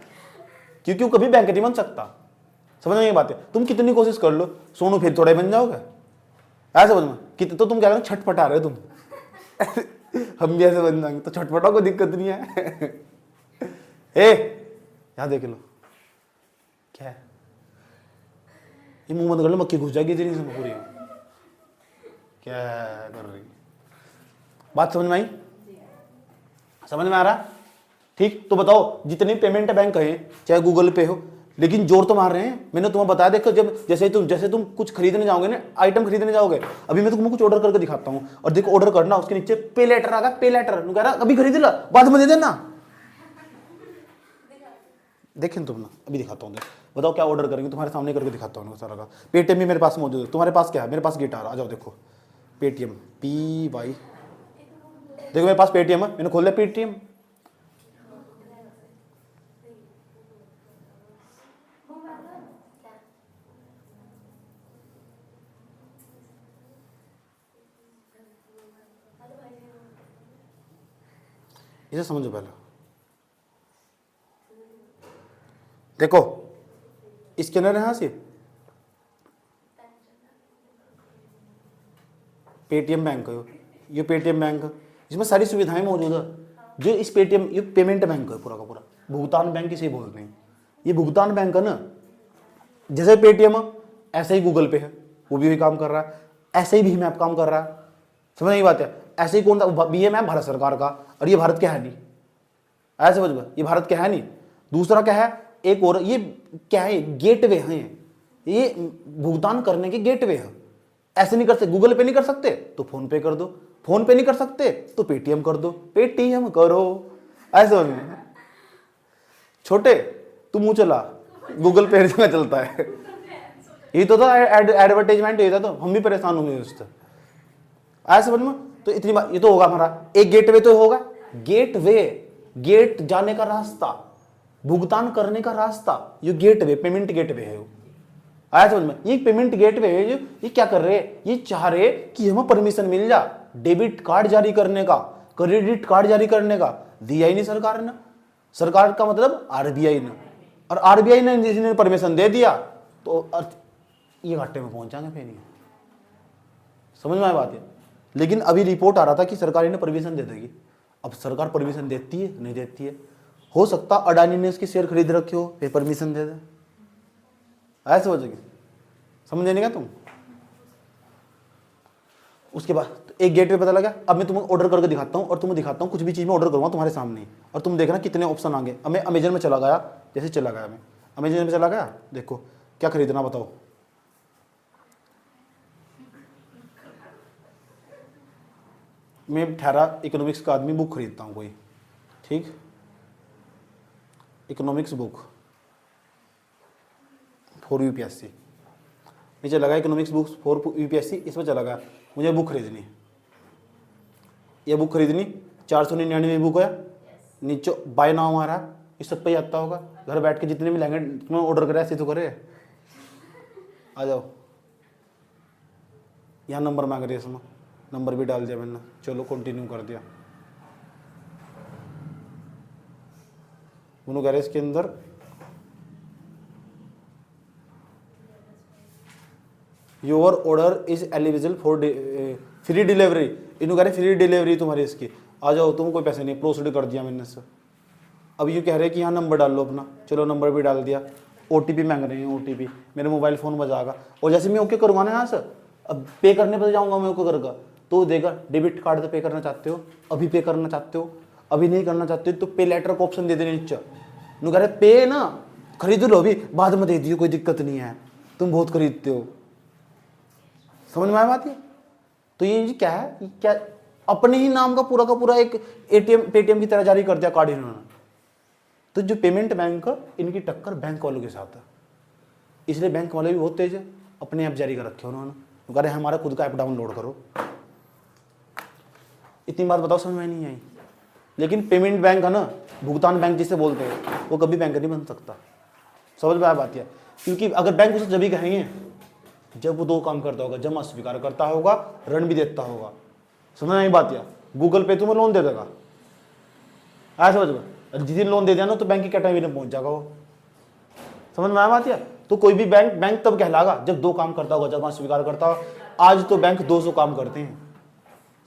क्योंकि वो कभी बैंक नहीं बन सकता। समझ में आई बात है, तुम कितनी कोशिश कर लो, सोनू फिर थोड़ा बन जाओगे, ऐसा समझ में। कितने तो तुम क्या करो, छटपटा रहे हो तुम हम भी ऐसे बन जाएंगे तो छटपटाओ, कोई दिक्कत नहीं है ए यहां देख लो क्या है, ये मुंह बंद कर लो, मक्खी घुस जाएगी इतनी से पूरी। क्या कर रही, बात समझ में आई? समझ में आ रहा? ठीक, तो बताओ जितने पेमेंट बैंक है, चाहे गूगल पे हो, लेकिन जोर तो मार रहे हैं। मैंने तुम्हें बताया, देखो जब जैसे तुम कुछ खरीदने जाओगे ना, आइटम खरीदने जाओगे, अभी मैं तुम्हें कुछ ऑर्डर करके दिखाता हूँ, और देखो ऑर्डर करना, उसके नीचे पे लेटर आगा, पे लेटर कह रहा अभी खरीद ला, बाद में दे देना। देखें तुम ना, अभी दिखाता हूँ, बताओ क्या ऑर्डर करेंगे, तुम्हारे सामने करके दिखाता हूँ सारा का। पेटीएम भी मेरे पास मौजूद है, तुम्हारे पास क्या है? मेरे पास गिटार, आ जाओ देखो, पेटीएम PY, देखो मेरे पास पेटीएम है, मैंने खोल लिया पेटीएम। इसे समझो पहले, देखो स्कैनर है यहाँ से, पेटीएम बैंक है, ये पेटीएम बैंक है, इसमें सारी सुविधाएं मौजूद है। जो इस पेटीएम, ये पेमेंट बैंक है पूरा का पूरा, भुगतान बैंक इसे बोलते हैं, ये भुगतान बैंक है ना। जैसे पेटीएम है ऐसे ही गूगल पे है, वो भी काम कर रहा है, ऐसे ही भीम ऐप काम कर रहा है। समझ नहीं बात है, ऐसे ही कौन था भीम ऐप भारत सरकार का, और ये भारत क्या है नहीं, ऐसे समझ ये भारत क्या है नहीं। दूसरा क्या है, एक और ये क्या है, गेटवे है, ये भुगतान करने के गेटवे है। ऐसे नहीं कर सकते, गूगल पे नहीं कर सकते तो फोन पे कर दो, फोन पे नहीं कर सकते तो पेटीएम कर दो, पेटीएम करो, ऐसे में। छोटे तू मुंह चला, गूगल पे में चलता है, ये तो था एडवर्टाइजमेंट, ये था, तो हम भी परेशान हुए उससे, ऐसे समझ में। तो इतनी बात, ये तो होगा हमारा एक गेटवे, तो होगा गेटवे, गेट जाने का रास्ता, भुगतान करने का रास्ता, ये गेटवे, पेमेंट गेटवे है। आया समझ में, ये पेमेंट गेटवे है, ये क्या कर रहे हैं, ये चाह रहे कि हमें परमिशन मिल जा डेबिट कार्ड जारी करने का, क्रेडिट कार्ड जारी करने का, दिया ही नहीं सरकार ने। सरकार का मतलब RBI ने, और RBI ने जिसने परमिशन दे दिया तो ये घाटे में पहुंचाएंगे फिर नहीं। समझ में आया बात है। लेकिन अभी रिपोर्ट आ रहा था कि सरकार इन्हें परमिशन दे देगी। अब सरकार परमिशन देती है नहीं देती है, हो सकता अडानी ने इसके शेयर खरीद रखे हो, फिर परमिशन दे दे, ऐसे हो जाएगी। समझ नहीं का तुम। उसके बाद एक गेटवे पता लगा। अब मैं तुम्हें ऑर्डर करके दिखाता हूँ, और तुम्हें दिखाता हूँ कुछ भी चीज़ में ऑर्डर करूँगा तुम्हारे सामने, और तुम देखना कितने ऑप्शन आएंगे। अब मैं अमेजन में चला गया, जैसे चला गया मैं अमेजन में चला गया, देखो क्या खरीदना बताओ। मैं ठहरा इकोनॉमिक्स का आदमी, बुक खरीदता हूँ कोई, ठीक, इकोनॉमिक्स बुक फॉर UPSC, नीचे लगा इकोनॉमिक्स बुक्स फॉर UPSC, इसमें चला गया, मुझे बुक खरीदनी है। ये बुक खरीदनी 499 बुक है, नीचे बाय नाउ आ रहा है, इस सब पे ही आता होगा। घर बैठ के जितने भी लहंगे तुम्हें ऑर्डर करे ऐसे तो करे, आ जाओ। यहाँ नंबर मांग रही है, इसमें नंबर भी डाल दिया मैंने, चलो कंटिन्यू कर दिया। उन्होंने कह रहे इसके अंदर your order is eligible for free delivery, इन्होंने कह रहे फ्री डिलीवरी तुम्हारी इसकी, आ जाओ, तुम कोई पैसे नहीं, प्रोसीड कर दिया मैंने से। अब ये कह रहे हैं कि यहाँ नंबर डाल लो अपना, चलो नंबर भी डाल दिया। OTP मांग रहे हैं, OTP, मेरे मोबाइल फ़ोन बजाएगा, और जैसे मैं ओके करूँगा ना यहाँ से, अब पे करने पर जाऊँगा मैं ओके करूँगा तो देगा डेबिट कार्ड से पे करना चाहते हो, अभी पे करना चाहते हो, अभी नहीं करना चाहते हो तो पे लेटर का ऑप्शन दे देने नीचे। नु कह रहे पे ना खरीद लो, अभी बाद में दे दियो, कोई दिक्कत नहीं है, तुम बहुत खरीदते हो। समझ में आया बात ये? तो ये क्या है, क्या अपने ही नाम का पूरा एक एटीएम पेटीएम की तरह जारी कर दिया कार्ड इन्होंने। तो जो पेमेंट बैंक इनकी टक्कर बैंक वालों के साथ है, इसलिए बैंक वाले भी बहुत तेज है, अपने ऐप जारी कर रखे उन्होंने, कह रहे हमारा खुद का ऐप डाउनलोड करो। इतनी बात बताओ समझ में नहीं आई। लेकिन पेमेंट बैंक है ना, भुगतान बैंक जिसे बोलते हैं, वो कभी बैंक नहीं बन सकता। समझ में आया बात है? क्योंकि अगर बैंक उसे जब भी कहेंगे जब वो दो काम करता होगा, जमा स्वीकार करता होगा, ऋण भी देता होगा। समझ में आई बात है? गूगल पे तुम्हें लोन दे देगा, आया समझ में? जिस दिन लोन दे दिया ना तो बैंक की कैटेगरी में पहुंच जाएगा वो। समझ में आया बात है? तो कोई भी बैंक तब कहलागा जब दो काम करता होगा, जमा स्वीकार करता होगा। आज तो बैंक 200 काम करते हैं।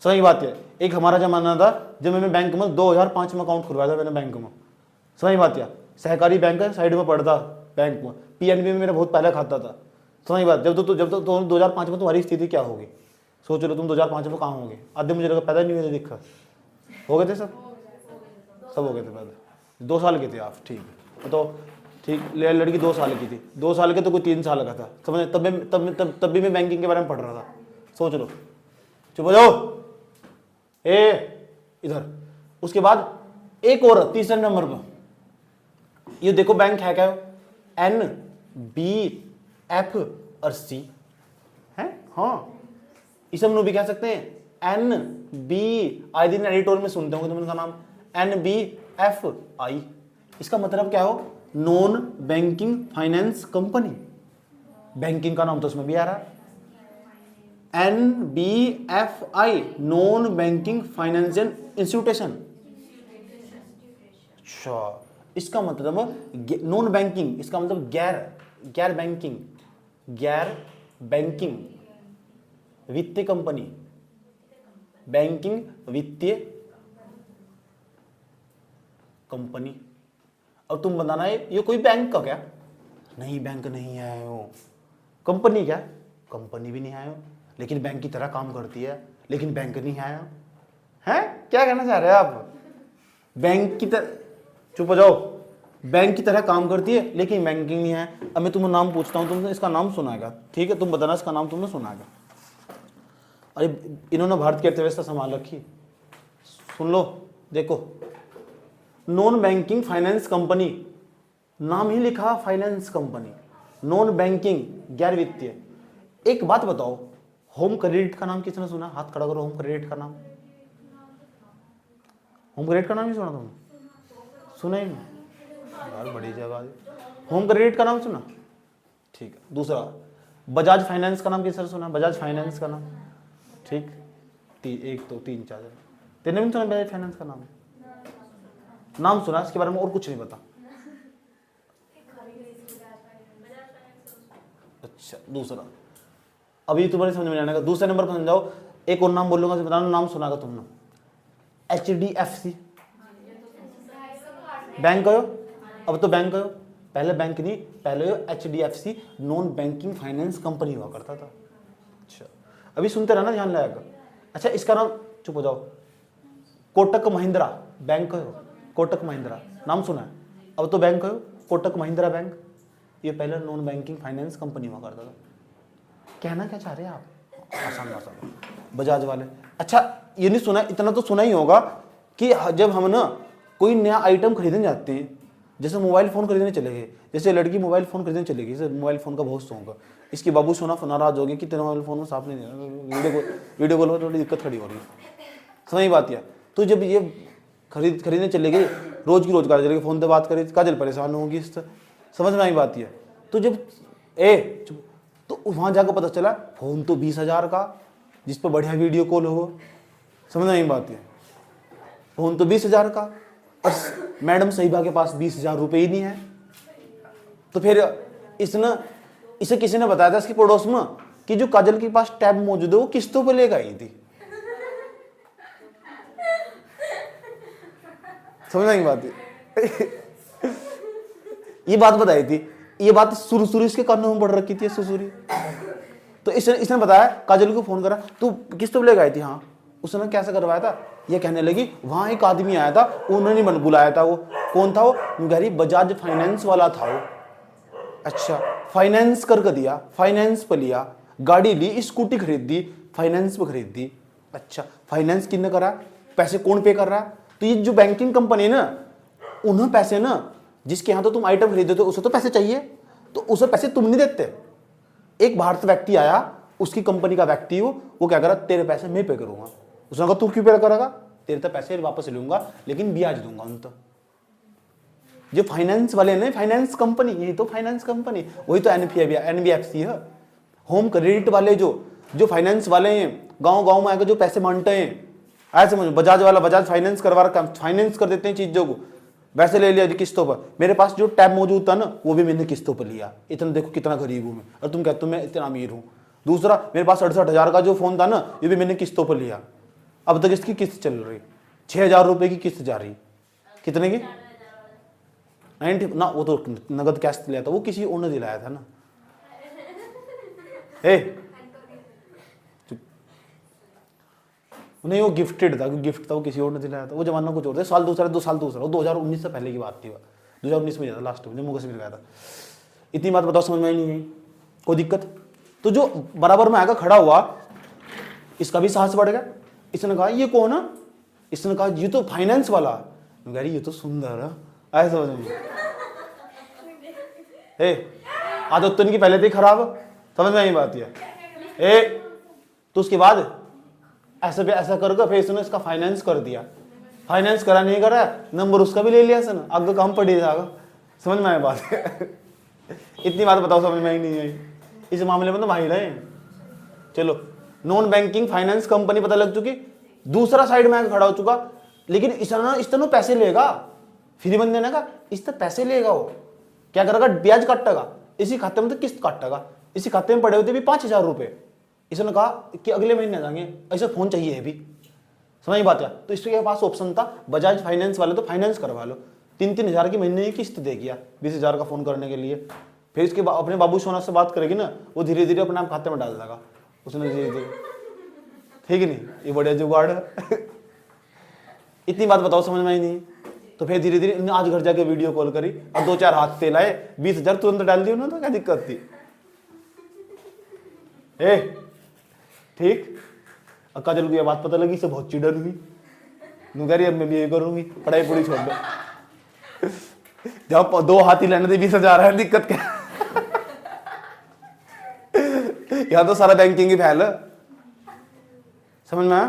सही बात है। एक हमारा जमाना था जब मैंने बैंक में 2005 में अकाउंट खुलवाया था मैंने बैंक में। समझ बात है? सहकारी बैंक है, साइड में पड़ता बैंक में, पीएनबी में मेरा बहुत पहले खाता था। समझ बात? जब तो 2005 में तुम्हारी स्थिति क्या होगी सोच लो। तुम 2005 में कहाँ होगे? आधे मुझे लगा पैदा नहीं हुए थे, दिक्कत हो गए थे सब हो गए थे पैदा। 2 साल के थे आप, ठीक है तो ठीक। लड़की 2 साल की थी, 2 साल के तो कोई 3 साल का था। समझ? तब भी मैं बैंकिंग के बारे में पढ़ रहा था। सोच लो। चुप हो जाओ इधर। उसके बाद एक और तीसरे नंबर पर ये देखो बैंक है क्या? एन बी एफ और सी है। हाँ, इसे हम लोग भी कह सकते हैं एन बी आई। दिन एडिटोरियल में सुनते होंगे तुम इनका नाम, एन बी एफ आई। इसका मतलब क्या हो? Non banking finance company. Banking का नाम तो उसमें भी आ रहा है, NBFI, non banking financial institution. अच्छा, इसका मतलब नॉन बैंकिंग, इसका मतलब गैर बैंकिंग वित्तीय कंपनी। बैंकिंग वित्तीय कंपनी। अब तुम बताना ये कोई बैंक का क्या? नहीं, बैंक नहीं है वो। कंपनी क्या? कंपनी भी नहीं है वो, लेकिन बैंक की तरह काम करती है, लेकिन बैंक नहीं है। हैं? क्या कहना चाह रहे हैं आप? बैंक की तरह, चुप हो जाओ, बैंक की तरह काम करती है लेकिन बैंकिंग नहीं है। अब मैं तुम्हें नाम पूछता हूं, तुमने इसका नाम सुना है? ठीक है, तुम बताना इसका नाम तुमने सुना है? अरे इन्होंने भारत की अर्थव्यवस्था संभाल रखी। सुन लो, देखो, नॉन बैंकिंग फाइनेंस कंपनी, नाम ही लिखा फाइनेंस कंपनी, नॉन बैंकिंग गैर वित्तीय। एक बात बताओ, होम क्रेडिट का नाम किसने सुना? हाथ खड़ा करो। होम क्रेडिट का नाम, होम क्रेडिट का नाम नहीं सुना तुमने? सुना ही नहीं यार, बड़ी जगह। होम क्रेडिट का नाम सुना? ठीक है। दूसरा, बजाज फाइनेंस का नाम किसने सुना? बजाज फाइनेंस का नाम, ठीक। 1 2 3 4 तेने भी सुना बजाज फाइनेंस का नाम सुना, इसके बारे में और कुछ नहीं पता? अच्छा, दूसरा, अभी तुम्हारे समझ में आने का। दूसरे नंबर पर समझाओ, एक और नाम बोलूंगा, बताना नाम सुना तुमने? HDFC बैंक हो? अब तो बैंक हो, पहले बैंक नहीं, पहले HDFC non banking finance company हुआ करता था। अच्छा, अभी सुनते रहना, ध्यान लगाकर। अच्छा, इसका नाम, चुप हो जाओ, कोटक महिंद्रा बैंक हो? कोटक महिंद्रा नाम सुना है? अब तो बैंक हो, कोटक महिंद्रा बैंक। ये पहले नॉन बैंकिंग फाइनेंस कंपनी हुआ करता था। कहना क्या चाह रहे हैं आप? आसान आसान, बजाज वाले। अच्छा, ये नहीं सुना? इतना तो सुना ही होगा कि जब हम ना कोई नया आइटम खरीदने जाते हैं, जैसे मोबाइल फ़ोन खरीदने चले गए, जैसे लड़की मोबाइल फ़ोन खरीदने चले गई, जैसे मोबाइल फ़ोन का बहुत शौक है, इसकी बाबू सोना नाराज हो गए कि तेरा मोबाइल फ़ोन में साफ नहीं दे, वीडियो कॉल में थोड़ी दिक्कत खड़ी हो रही है। समझ बात है? तो जब ये खरीदने चले गए, रोज़ की रोज़गार चले गए, फ़ोन पर बात करें, काजल परेशान होगी इससे। समझ में आई बात है? तो जब तो वहाँ जाकर पता चला फ़ोन तो 20,000 का, जिस पर बढ़िया वीडियो कॉल हो। समझ में आई बात है? फ़ोन तो 20,000 का, और मैडम सहीबा के पास 20,000 रुपये ही नहीं है। तो फिर इसे किसी ने बताया था इसके पड़ोस में कि जो काजल के पास टैब मौजूद है वो किस्तों पर लेकर आई थी। समझ में आई बात है? ये बात बताई थी, ये बात सुरसुरी इसके कानों में पड़ रखी थी, सुरसुरी। तो इसने बताया, काजल को फोन करा, तू किस तो लेकर आई थी? हाँ। उसने कैसे करवाया था? ये कहने लगी, वहां एक आदमी आया था, उन्होंने बुलाया था। वो कौन था? वो गहरी बजाज फाइनेंस वाला था वो। अच्छा, फाइनेंस करके दिया, फाइनेंस पे लिया, गाड़ी ली, स्कूटी खरीद दी, फाइनेंस पे खरीद दी। अच्छा, फाइनेंस किसने करा, पैसे कौन पे कर रहा है? तो ये जो बैंकिंग कंपनी है ना, उन्हें पैसे ना, जिसके यहाँ तो तुम आइटम खरीदते हो उसे तो पैसे चाहिए, तो उसे पैसे तुम नहीं देते। एक बाहर से व्यक्ति आया, उसकी कंपनी का व्यक्ति हो, वो क्या करा, तेरे पैसे मैं पे करूंगा। उसने कहा तू क्यों पे करेगा, तेरे तो पैसे वापस लूंगा लेकिन ब्याज दूंगा उन तो। जो फाइनेंस वाले ने, फाइनेंस कंपनी, यही तो फाइनेंस कंपनी, वही तो एनबीएफसी है। होम क्रेडिट वाले जो फाइनेंस वाले हैं, गांव गांव में आकर जो पैसे बांटते हैं, ऐसे समझो, बजाज वाला बजाज फाइनेंस करवा रखा, फाइनेंस कर देते हैं चीजों को, वैसे ले लिया किस्तों पर। मेरे पास जो टैब मौजूद था ना, वो भी मैंने किस्तों पर लिया। इतना देखो कितना गरीब हूं मैं, और तुम कहते हो मैं इतना अमीर हूं। दूसरा, मेरे पास 68,000 का जो फोन था ना, ये भी मैंने किस्तों पर लिया। अब तक इसकी किस्त चल रही, 6,000 रुपए की किस्त जा रही। कितने की? 90 ना, वो तो नगद कैश लिया था, वो किसी और ने दिलाया था ना। नहीं, वो गिफ्टेड था, गिफ्ट था, वो किसी और ने दिलाया था। वो जमाना कुछ और था, साल दूसरा, 2 साल दूसरा, वो 2019 से पहले की बात थी। 2019 में गया था लास्ट में, जम्मू कश्मीर गया था। इतनी बात बताओ, समझ में नहीं आई कोई दिक्कत? तो जो बराबर में आकर खड़ा हुआ, इसका भी साहस बढ़ गया। इसने कहा ये कौन है? इसने कहा ये तो फाइनेंस वाला। ये तो सुंदर है, ऐसा समझ में। आदत तो इनकी पहले से ही खराब, समझ में आई बात है। तो उसके बाद ऐसा भी ऐसा करके फिर इसने इसका फाइनेंस कर दिया। फाइनेंस करा नहीं करा, नंबर उसका भी ले लिया इसने, आगे काम पड़ जाएगा। समझ में आई बात है? इतनी बात बताओ, समझ में आई नहीं आई? इस मामले में तो माहिर है। चलो, नॉन बैंकिंग फाइनेंस कंपनी पता लग चुकी, दूसरा साइड में खड़ा हो चुका, लेकिन इस तरह पैसे लेगा, फ्री बन देने का, इस तरह पैसे लेगा। वो क्या करेगा, ब्याज काटेगा, इसी खाते में तो किस्त काटेगा। इसी खाते में पड़े होते भी 5,000 रुपए। इसने कहा कि अगले महीने जाएंगे, ऐसे फोन चाहिए है भी। समझ बात है? तो इसके पास ऑप्शन था, बजाज फाइनेंस वाले तो फाइनेंस करवा लो, 3-3 हज़ार की महीने की किस्त देगी, 20,000 का फोन करने के लिए। फिर इसके अपने बाबू सोना से बात करेगी ना, वो धीरे धीरे अपने आप खाते में डाल देगा उसने, धीरे धीरे। ठीक है नहीं, ये बढ़िया जुगाड़ है। इतनी बात बताओ, समझ में आई नहीं? तो फिर धीरे धीरे आज घर जाके वीडियो कॉल करी और 2-4 हाथ तेल आए, 20,000 तुरंत डाल दिए उन्होंने, तो क्या दिक्कत थी? ठीक। अक्का जल की बात पता लगी, से बहुत चिड़न हुई, नुगारी अब मैं भी ये करूंगी, पढ़ाई पूरी छोड़ दो। जब 2 हाथी लेने दे 20,000 है, दिक्कत क्या? यहाँ तो सारा बैंकिंग ही फैल है। समझ में आया?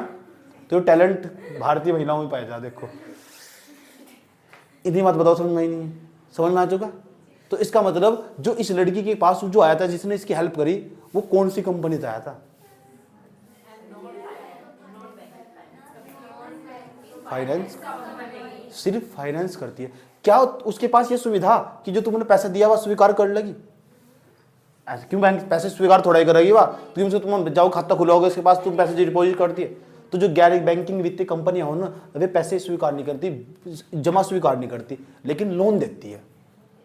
तो टैलेंट भारतीय महिलाओं में पाया जा, देखो। इतनी बात बताओ, समझ में आई नहीं? समझ में आ चुका? तो इसका मतलब जो इस लड़की के पास जो आया था, जिसने इसकी हेल्प करी, वो कौन सी कंपनी से आया था? फाइनेंस, सिर्फ फाइनेंस करती है। क्या उसके पास ये सुविधा कि जो तुमने पैसा दिया वह स्वीकार कर लेगी? ऐसे क्यों बैंक पैसे स्वीकार थोड़ा ही करेगी वह? तुम जाओ खाता खुलाओगे, उसके पास तुम पैसे डिपॉजिट करती है। तो जो गैर बैंकिंग वित्तीय कंपनियां हो ना, वे पैसे स्वीकार नहीं करती, जमा स्वीकार नहीं करती, लेकिन लोन देती है।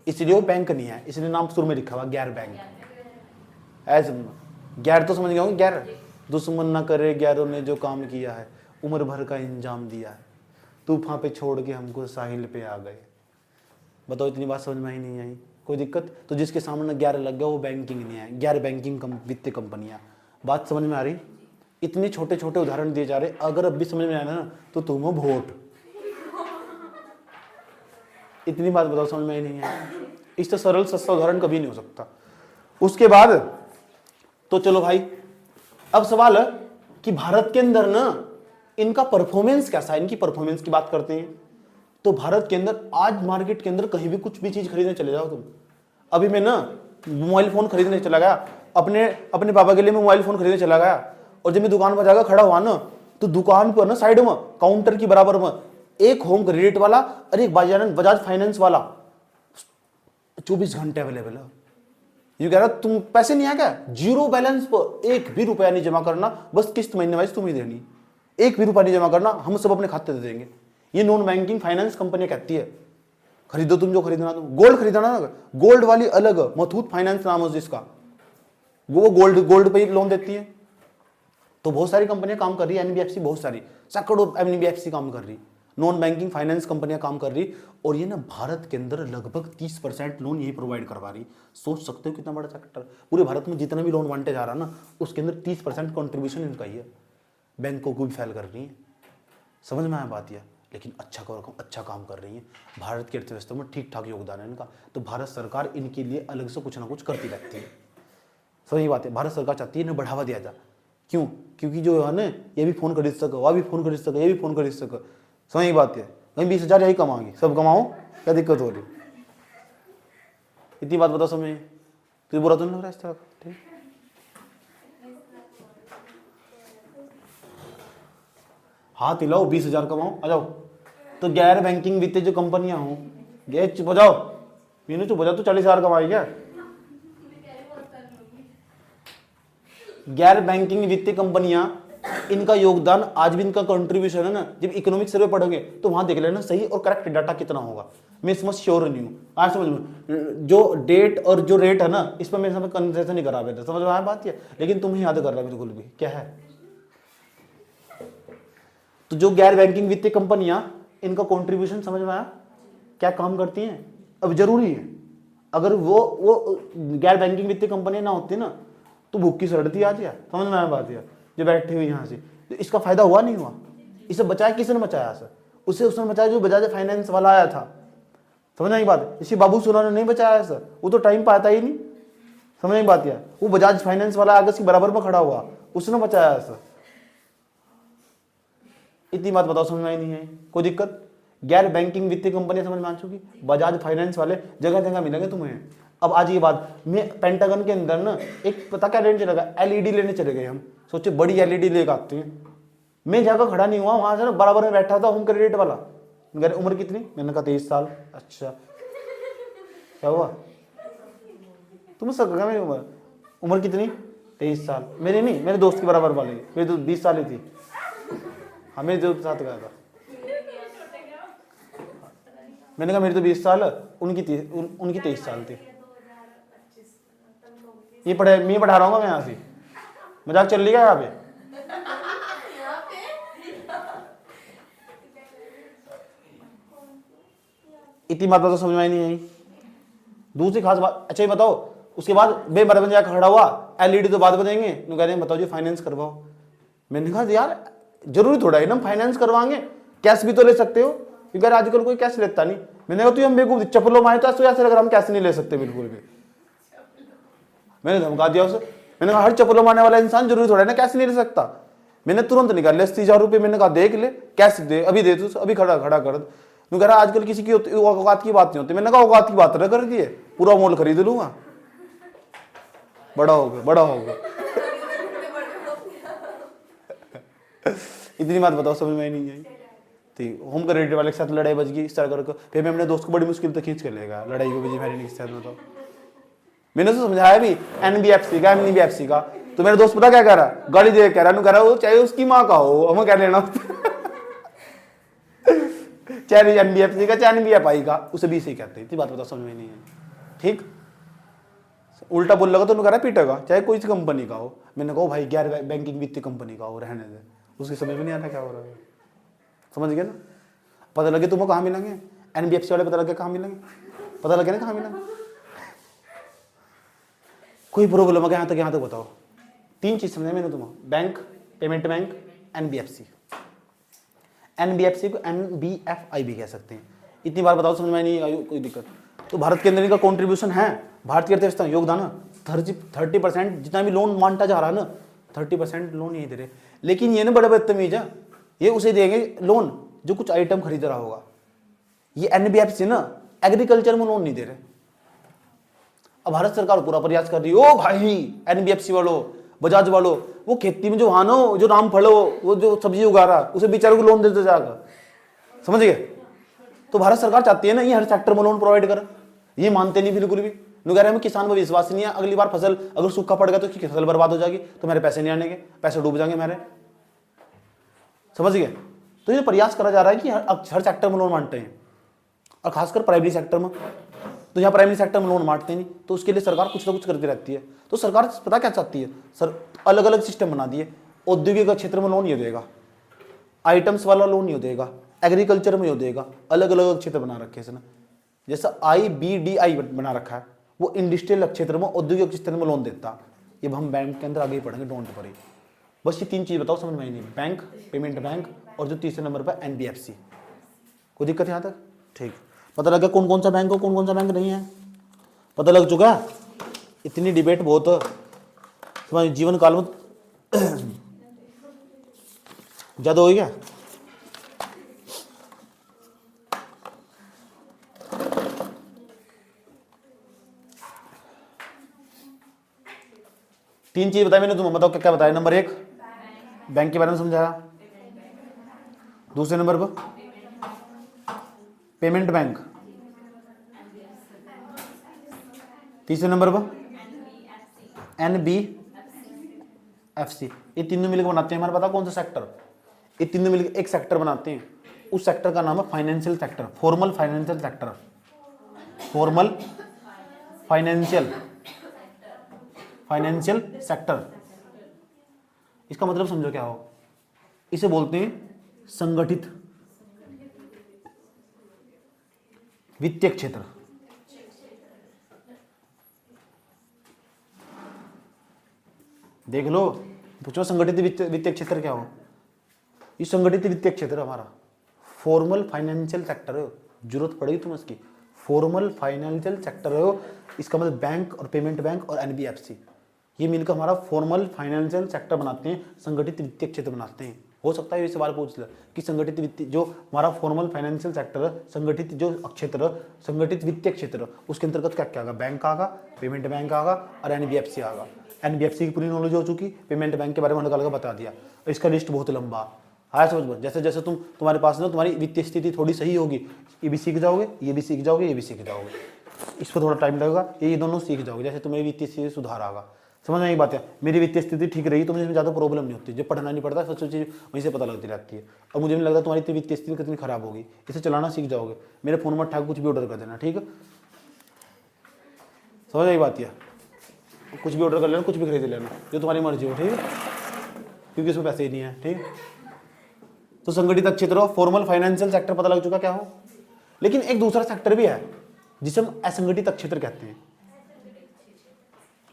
इसलिए वो बैंक नहीं है, इसलिए नाम शुरू में लिखा हुआ गैर बैंक। ऐसे गैर तो समझ गया हूँ, गैर दुश्मन ना करे गैरों ने जो काम किया है, उम्र भर का इंजाम दिया है, तूफान पे छोड़ के हमको साहिल पे आ गए। बताओ, इतनी बात समझ में ही नहीं आई? कोई दिक्कत? तो जिसके सामने गैर लग गया वो बैंकिंग नहीं है, गैर बैंकिंग वित्तीय कंपनियां। बात समझ में आ रही? इतने छोटे छोटे उदाहरण दिए जा रहे, अगर अब भी समझ में आया ना तो तुम हो वोट। इतनी बात बताओ, समझ में ही नहीं है? इससे सरल सस्ता उदाहरण कभी नहीं हो सकता। उसके बाद तो चलो भाई, अब सवाल है कि भारत के अंदर ना इनका परफॉर्मेंस कैसा है, इनकी परफॉर्मेंस की बात करते हैं। तो भारत के अंदर आज मार्केट के अंदर कहीं भी कुछ भी चीज खरीदने चले जाओ तुम। अभी मैं ना मोबाइल फोन खरीदने चला गया, अपने पापा के लिए मैं मोबाइल फोन खरीदने चला गया, और जब मैं दुकान पर जाकर खड़ा हुआ ना, तो दुकान पर ना साइड में काउंटर की बराबर में एक होम क्रेडिट वाला और एक बजाज फाइनेंस वाला 24 घंटे अवेलेबल है। ये कह रहा तुम पैसे नहीं है क्या, 0 बैलेंस पर 1 भी रुपया नहीं जमा करना, बस किस्त महीने वाइज तुम ही देनी, 1 भी रुपया नहीं जमा करना, हम सब अपने खाते दे देंगे। ये नॉन बैंकिंग फाइनेंस कंपनी कहती है। खरीदो तुम जो खरीदना, तुम गोल्ड खरीदना ना, गोल्ड वाली अलग, मथूट फाइनेंस नाम है जिसका, वो गोल्ड पे लोन देती है। तो बहुत सारी कंपनियां काम कर रही है, एनबीएफसी बहुत सारी, सैकड़ों एनबीएफसी काम कर रही, नॉन बैंकिंग फाइनेंस कंपनियां काम कर रही, और ये ना भारत के अंदर लगभग 30% लोन यही प्रोवाइड करवा रही। सोच सकते हो कितना बड़ा सेक्टर, पूरे भारत में जितना भी लोन बांटे जा रहा है ना, उसके अंदर 30% कॉन्ट्रीब्यूशन इनका ही है। बैंकों को भी फेल कर रही हैं। समझ में आया बात यह, लेकिन अच्छा काम कर रही हैं। भारत की अर्थव्यवस्था में ठीक ठाक योगदान है इनका, तो भारत सरकार इनके लिए अलग से कुछ ना कुछ करती रहती है। सही बात है, भारत सरकार चाहती है इन्हें बढ़ावा दिया जाए। क्यों? क्योंकि जो है ना, ये भी फ़ोन खरीद सके, वह भी फ़ोन खरीद सके, ये भी फ़ोन खरीद सके। सही बात है, कहीं 20,000 यही कमाएंगे, सब कमाओ, क्या दिक्कत हो रही? इतनी बात बताओ समझ, तुझे बुरा तो नहीं लग रहा इस तरह का? ठीक, हाथ हिलाओ, 20,000 कमाओ, आ जाओ। तो गैर बैंकिंग वित्तीय जो कंपनियां हों, गए चुप हो जाओ, मीनू चुप हो जाओ, तो 40,000 कमाई क्या? गैर बैंकिंग वित्तीय कंपनियां, इनका योगदान आज भी, इनका कंट्रीब्यूशन है ना, जब इकोनॉमिक सर्वे पढ़ोगे तो वहां देख लेना सही और करेक्ट डाटा कितना होगा। मैं इसमें श्योर नहीं हूँ, आज समझ में, जो डेट और जो रेट है ना, इस पर मेरे साथ कंसेशन नहीं करा बेटा, समझ में आया बात है, लेकिन तुम्हें याद कर रहा है बिल्कुल भी क्या है। तो जो गैर बैंकिंग वित्तीय कंपनियां, इनका कंट्रीब्यूशन समझ में आया, क्या काम करती हैं। अब जरूरी है, अगर वो गैर बैंकिंग वित्तीय कंपनियां ना होती ना, तो भूखी सड़ती आज यार, समझ में आया बात यार, जो बैठी हुई यहाँ से, तो इसका फायदा हुआ नहीं हुआ? इसे बचाया किसने बचाया सर? उसने बचाया जो बजाज फाइनेंस वाला आया था। समझ नहीं बात, इसी बाबू सोना ने नहीं बचाया सर, वो तो टाइम पाता ही नहीं। समझ नहीं बात यार, वो बजाज फाइनेंस वाला आगे बराबर में खड़ा हुआ, उसने बचाया सर। इतनी बात बताओ, समझ में नहीं है कोई दिक्कत? गैर बैंकिंग वित्तीय कंपनियां समझ में आ चुकी, बजाज फाइनेंस वाले जगह जगह मिलेंगे तुम्हें। अब आज ये बात, मैं पेंटागन के अंदर ना एक पता क्या लेने चलेगा, एलईडी लेने चले गए हम, सोचे बड़ी एलईडी लेकर आते हैं। मैं जाकर खड़ा नहीं हुआ वहां से ना, बराबर में बैठा था होम क्रेडिट वाला। मेरी उम्र कितनी? मैंने कहा 23 साल। अच्छा क्या हुआ? तुम सका मेरी उम्र कितनी? 23 साल। मेरी नहीं, मेरे दोस्त के बराबर वाले, मेरी तो 20 साल ही थी। हमें जो साथ गया था, मैंने कहा मेरी तो 20 साल, उनकी 23 साल थी। ये पढ़े मैं पढ़ा रहा हूँ मैं यहाँ से, मजाक चल रही है यहाँ पे? इतनी बात तो समझ में नहीं आई। दूसरी खास बात, अच्छा ये बताओ, उसके बाद बेबराबर जाकर खड़ा हुआ, एलईडी तो बाद में देंगे, कह रहे हैं बताओ जी फाइनेंस करवाओ। मैंने कहा यार जरूरी थोड़ा है ना फाइनेंस करवाएंगे, कैश भी तो ले सकते हो, क्योंकि आजकल कोई कैश लेता नहीं। मैंने कहा तो हम बेवकूफ चप्पलों मारे तो ऐसे अगर हम कैश नहीं ले सकते बिल्कुल भी। मैंने धमका दिया उसे, मैंने कहा हर चप्पलों मारने वाला इंसान जरूरी थोड़ा है ना कैश नहीं ले सकता। मैंने तुरंत निकाल लिया 30,000 रुपये, मैंने कहा देख ले कैश दे, अभी दे तू, अभी खड़ा कर। तू कह रहा आजकल किसी की औकात की बात नहीं होती। मैंने कहा औकात की बात ना कर दिए, पूरा मोल खरीद लूंगा, बड़ा हो गया। इतनी बात बताओ, समझ में नहीं आई थी। होम क्रेडिट वाले के साथ लड़ाई बच गई इस तरह करके, फिर मैं अपने दोस्त को बड़ी मुश्किल से खींच कर लेगा, लड़ाई को बजी मेरे के साथ। बताओ, मैंने तो समझाया भी एनबीएफसी का, तो मेरा दोस्त पता क्या कह रहा, गाड़ी दे कह रहा वो चाहे उसकी माँ का हो, हमें क्या लेना चाहे एनबीएफसी का चाहे एनबीएफआई का, उसे भी सही कहते हैं। इतनी बात बताओ, समझ में नहीं है। ठीक, उल्टा बोल लगा तो कह रहा पीटेगा, चाहे कोई सी कंपनी का हो। मैंने कहा भाई गैर बैंकिंग वित्तीय कंपनी का हो, रहने दे, उसकी समझ में नहीं आता क्या हो रहा है। समझ गया ना? पता लगे तुम्हें कहाँ मिलेंगे, एनबीएफसी वाले पता लगे कहाँ मिलेंगे, पता लगे ना कहाँ मिलेंगे। कोई प्रॉब्लम है यहाँ तक बताओ। 3 चीज समझे मैंने तुम्हें, bank, payment bank, NBFC. NBFC को एनबीएफआई भी कह सकते हैं। इतनी बार बताओ, समझ में नहीं आई कोई दिक्कत? तो भारत के अंदर इनका कॉन्ट्रीब्यूशन है, भारतीय अर्थव्यवस्था योगदान 30% जितना भी लोन मांगता जा रहा है ना, 30% लोन यही दे रहे। लेकिन ये ना बड़े बदतमीज है, ये उसे देंगे लोन जो कुछ आइटम खरीद रहा होगा। ये एनबीएफसी ना एग्रीकल्चर में लोन नहीं दे रहे। अब भारत सरकार पूरा प्रयास कर रही है, ओ भाई एनबीएफसी वालों, बजाज वालों, वो खेती में जो हानो जो रामफल वो जो सब्जी उगा रहा उसे बेचारों को लोन देते जाएगा। समझ गए? तो भारत सरकार चाहती है ना ये हर सेक्टर में लोन प्रोवाइड कर, ये मानते नहीं बिल्कुल भी। कह रहे हैं किसान में विश्वास नहीं है, अगली बार फसल अगर सूखा पड़ गया तो उसकी फसल बर्बाद हो जाएगी, तो मेरे पैसे नहीं आने के, पैसे डूब जाएंगे मेरे। समझ गए? तो ये प्रयास करा जा रहा है कि हर सेक्टर में लोन मांगते हैं, और खासकर प्राइमरी सेक्टर में। तो यहाँ प्राइमरी सेक्टर में लोन मांगते नहीं, तो उसके लिए सरकार कुछ ना कुछ करती रहती है। तो सरकार पता क्या चाहती है सर, अलग अलग सिस्टम बना दिए। औद्योगिक क्षेत्र में लोन ये देगा, आइटम्स वाला लोन ये देगा, एग्रीकल्चर में ये देगा, अलग अलग क्षेत्र बना रखे हैं इसने। जैसा IBDI बना रखा है, वो इंडस्ट्रियल क्षेत्र में, औद्योगिक क्षेत्र में लोन देता। ये हम बैंक के अंदर आगे ही पढ़ेंगे, डोंट वरी। बस ये 3 चीज बताओ, समझ में आई नहीं? बैंक, पेमेंट बैंक, और जो तीसरे नंबर पर NBFC। कोई दिक्कत यहाँ तक? ठीक, पता लग गया कौन कौन सा बैंक हो, कौन कौन सा बैंक नहीं है? पता लग चुका है? इतनी डिबेट बहुत तुम्हारे जीवन काल में ज्यादा हो गया। तीन चीज बताई मैंने, तुम बताओ क्या क्या बताया? नंबर 1 बैंक के बारे में समझाया, दूसरे नंबर पर पेमेंट बैंक, तीसरे नंबर पर NBFC। ये तीनों मिलकर बनाते हैं हमारे, पता कौन सा सेक्टर? ये तीनों मिलकर एक सेक्टर बनाते हैं। उस सेक्टर का नाम है financial sector, formal financial sector, formal financial sector. इसका मतलब समझो क्या हो? इसे बोलते हैं संगठित वित्तीय क्षेत्र। देख लो, पूछो संगठित वित्तीय क्षेत्र क्या हो? ये संगठित वित्तीय क्षेत्र हमारा फॉर्मल फाइनेंशियल सेक्टर है। जरूरत पड़ेगी तुम्हें इसकी, फॉर्मल फाइनेंशियल सेक्टर है। इसका मतलब बैंक और पेमेंट बैंक और NBFC ये मिलकर हमारा फॉर्मल फाइनेंशियल सेक्टर बनाते हैं, संगठित वित्तीय क्षेत्र बनाते हैं। हो सकता है ये सवाल पूछ ले कि संगठित वित्तीय, जो हमारा फॉर्मल फाइनेंशियल सेक्टर, संगठित जो क्षेत्र, संगठित वित्तीय क्षेत्र, उसके अंतर्गत क्या क्या आएगा? बैंक आएगा, पेमेंट बैंक आएगा और NBFC आएगा। NBFC की पूरी नॉलेज हो चुकी, पेमेंट बैंक के बारे में निकाल कर बता दिया। इसका लिस्ट बहुत लंबा है, समझ। जैसे जैसे तुम्हारे पास ना तुम्हारी वित्तीय स्थिति थोड़ी सही होगी, ये भी सीख जाओगे, ये भी सीख जाओगे, ये भी सीख जाओगे। इस पर थोड़ा टाइम लगेगा, ये दोनों सीख जाओगे। जैसे तुम्हारी वित्तीय स्थिति सुधार आएगा, समझ में? यही बात है, मेरी वित्तीय स्थिति ठीक रही तो मुझे ज़्यादा प्रॉब्लम नहीं होती। जब पढ़ना नहीं पड़ता सब चीज़ वहीं से पता लगती रहती है। और मुझे नहीं लगता तुम्हारी वित्तीय स्थिति कितनी खराब होगी, इसे चलाना सीख जाओगे। मेरे फोन में ठाक कुछ भी ऑर्डर कर देना, ठीक है? समझ यही बात है, कुछ भी ऑर्डर कर लेना, कुछ भी खरीद लेना, जो तुम्हारी मर्जी हो, ठीक है? क्योंकि इसमें पैसे ही नहीं है, ठीक। तो संगठित क्षेत्र, फॉर्मल फाइनेंशियल सेक्टर पता लग चुका क्या हो। लेकिन एक दूसरा सेक्टर भी है जिसे हम असंगठित क्षेत्र कहते हैं।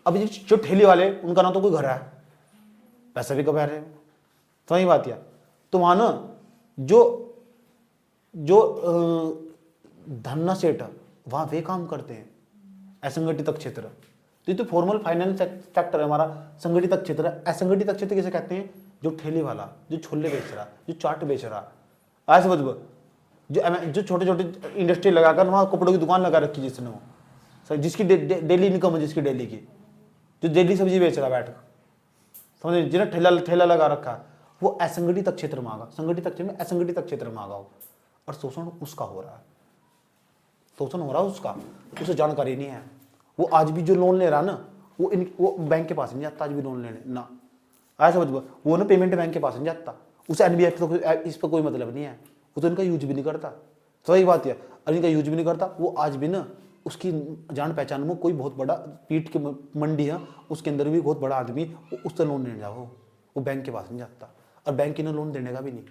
अब जो ठेले वाले, उनका ना तो कोई घर है, पैसा भी कमा रहे हैं, तो वही बात है। तो वहां ना जो धन्ना सेठ, वहां वे काम करते हैं, असंगठित क्षेत्र। तो ये तो फॉर्मल फाइनेंस सेक्टर है हमारा, संगठित क्षेत्र। असंगठित क्षेत्र किसे कहते हैं? जो ठेले वाला, जो छोले बेच रहा, जो चाट बेच रहा, ऐसे मतलब जो छोटे छोटे इंडस्ट्री लगाकर वहाँ कपड़ों की दुकान लगा रखी जिसने, वो जिसकी डेली इनकम है, जिसकी डेली की, जो डेली सब्जी बेच रहा बैठ, समझे? जिन्हें ठेला लगा रखा, वो असंगठित क्षेत्र में आगा। संगठित क्षेत्र में असंगठित क्षेत्र में आगा हो, और शोषण उसका हो रहा है, शोषण हो रहा है उसका, उसे जानकारी नहीं है। वो आज भी जो लोन ले रहा है ना, वो बैंक के पास नहीं जाता आज भी लोन लेने ना, ऐसा समझ। वो ना पेमेंट बैंक के पास नहीं जाता, उसे NBFC तो इस पर कोई मतलब नहीं है, वो तो इनका यूज भी नहीं करता। तो वही बात है, और इनका यूज भी नहीं करता। वो आज भी ना उसकी जान पहचान में कोई बहुत बड़ा पीठ की मंडी है, उसके अंदर भी बहुत बड़ा आदमी, उससे लोन लेने जाओ, वो बैंक के पास नहीं जाता। और बैंक इन्हें लोन देने का भी नहीं,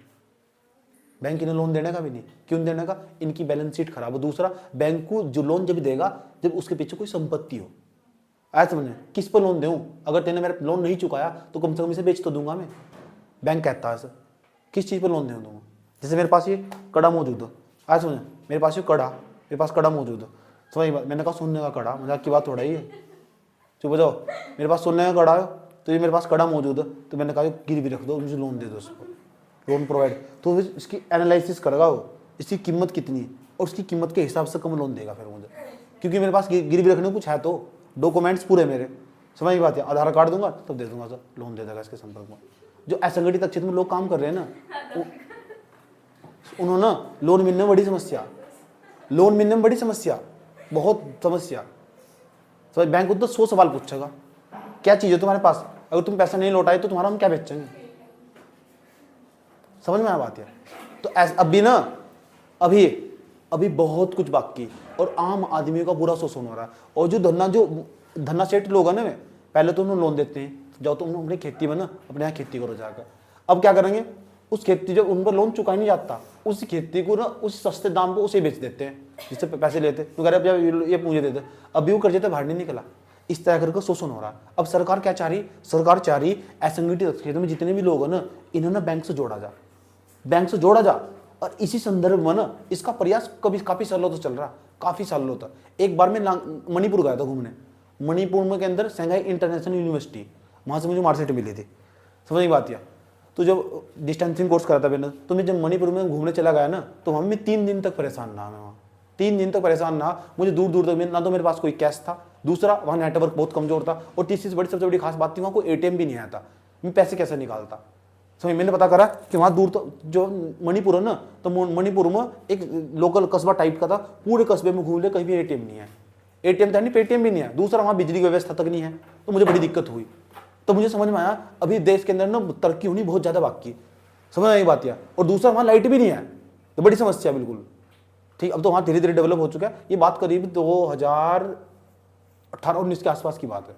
बैंक इन्हें लोन देने का भी नहीं। क्यों देने का? इनकी बैलेंस शीट खराब हो। दूसरा, बैंक को जो लोन जब देगा जब उसके पीछे कोई संपत्ति हो, ऐसा समझे। किस पर लोन दूं? अगर तेने मेरा लोन नहीं चुकाया तो कम से कम इसे बेच तो दूंगा मैं, बैंक कहता है। सर किस चीज़ पर लोन दे दूंगा? जैसे मेरे पास ये कड़ा मौजूद है, ऐसा समझे, मेरे पास ये कड़ा, मेरे पास कड़ा मौजूद है, तो वही बात, मैंने कहा सोने का कड़ा, मजाक की बात थोड़ा ही है, चुप हो जाओ। मेरे पास सोने का कड़ा है, तो ये मेरे पास कड़ा मौजूद है, तो मैंने कहा गिरवी रख दो, मुझे लोन दे दो, उसको लोन प्रोवाइड। तो इसकी एनालिसिस करेगा वो, इसकी कीमत कितनी है, और उसकी कीमत के हिसाब से कम लोन देगा फिर मुझे, क्योंकि मेरे पास गिरवी रखने को कुछ है, तो डॉक्यूमेंट्स पूरे मेरे, समझ बात है। आधार कार्ड दूंगा तब दे दूंगा, सर लोन दे देगा इसके संपर्क में। जो असंगठित क्षेत्र में लोग काम कर रहे हैं ना, उन्होंने लोन मिलने में बड़ी समस्या, लोन मिलने में बड़ी समस्या, बहुत समस्या। तो बैंक तो 100 सवाल पूछेगा, क्या चीज़ है तुम्हारे पास, अगर तुम पैसा नहीं लौटाए तो तुम्हारा हम क्या बेचेंगे। समझ में आ बात है। तो अभी ना अभी बहुत कुछ बाकी, और आम आदमी का बुरा शोषण हो रहा है। और जो धन्ना सेठ लोग हैं ना, पहले तो उन्हें लोन देते हैं, जाओ तुम अपनी खेती में ना अपने यहाँ खेती करो जाकर। अब क्या करेंगे, उस खेती जब उन पर लोन चुका ही नहीं जाता, उस खेती को ना उस सस्ते दाम पे उसे बेच देते हैं जिससे पैसे लेते। तो कह रहे अब ये मुझे दे दे, अभी वो कर्जे से बाहर नहीं निकला, इस तरह करके शोषण हो रहा है। अब सरकार क्या चाह रही, सरकार चाह रही असंगठित क्षेत्र में जितने भी लोग हैं ना, इन्हें ना बैंक से जोड़ा जा, बैंक से जोड़ा जा। और इसी संदर्भ में ना इसका प्रयास कभी काफी सालों तो चल रहा, काफी सालों तक। एक बार मैं मणिपुर गया था घूमने, मणिपुर में के अंदर संघाई इंटरनेशनल यूनिवर्सिटी, वहां से मुझे मार्कशीट मिली थी, समझ बात किया। तो जब डिस्टेंसिंग कोर्स करा था मैंने, तो मैं जब मणिपुर में घूमने चला गया ना, तो वहाँ मैं 3 दिन तक परेशान रहा। मैं वहाँ 3 दिन तक परेशान रहा। मुझे दूर दूर तक ना तो मेरे पास कोई कैश था, दूसरा वहाँ नेटवर्क बहुत कमजोर था, और तीसरी सबसे बड़ी खास बात थी वहाँ कोई ATM भी नहीं आया था। मैं पैसे कैसे निकालता, समझ। मैंने पता करा कि वहाँ दूर तो जो मणिपुर है ना, तो मणिपुर में एक लोकल कस्बा टाइप का था, पूरे कस्बे में घूम ले कहीं भी ATM नहीं है, ATM था नहीं, पेटीएम भी नहीं है, दूसरा वहाँ बिजली की व्यवस्था तक नहीं है। तो मुझे बड़ी दिक्कत हुई। तो मुझे समझ में आया अभी देश के अंदर ना तरक्की होनी बहुत ज्यादा बाकी, समझ में आई बात या। और दूसरा वहाँ लाइट भी नहीं है, तो बड़ी समस्या बिल्कुल। ठीक, अब तो वहाँ धीरे धीरे डेवलप हो चुका है। ये बात करीब 2018-19 के आसपास की बात है,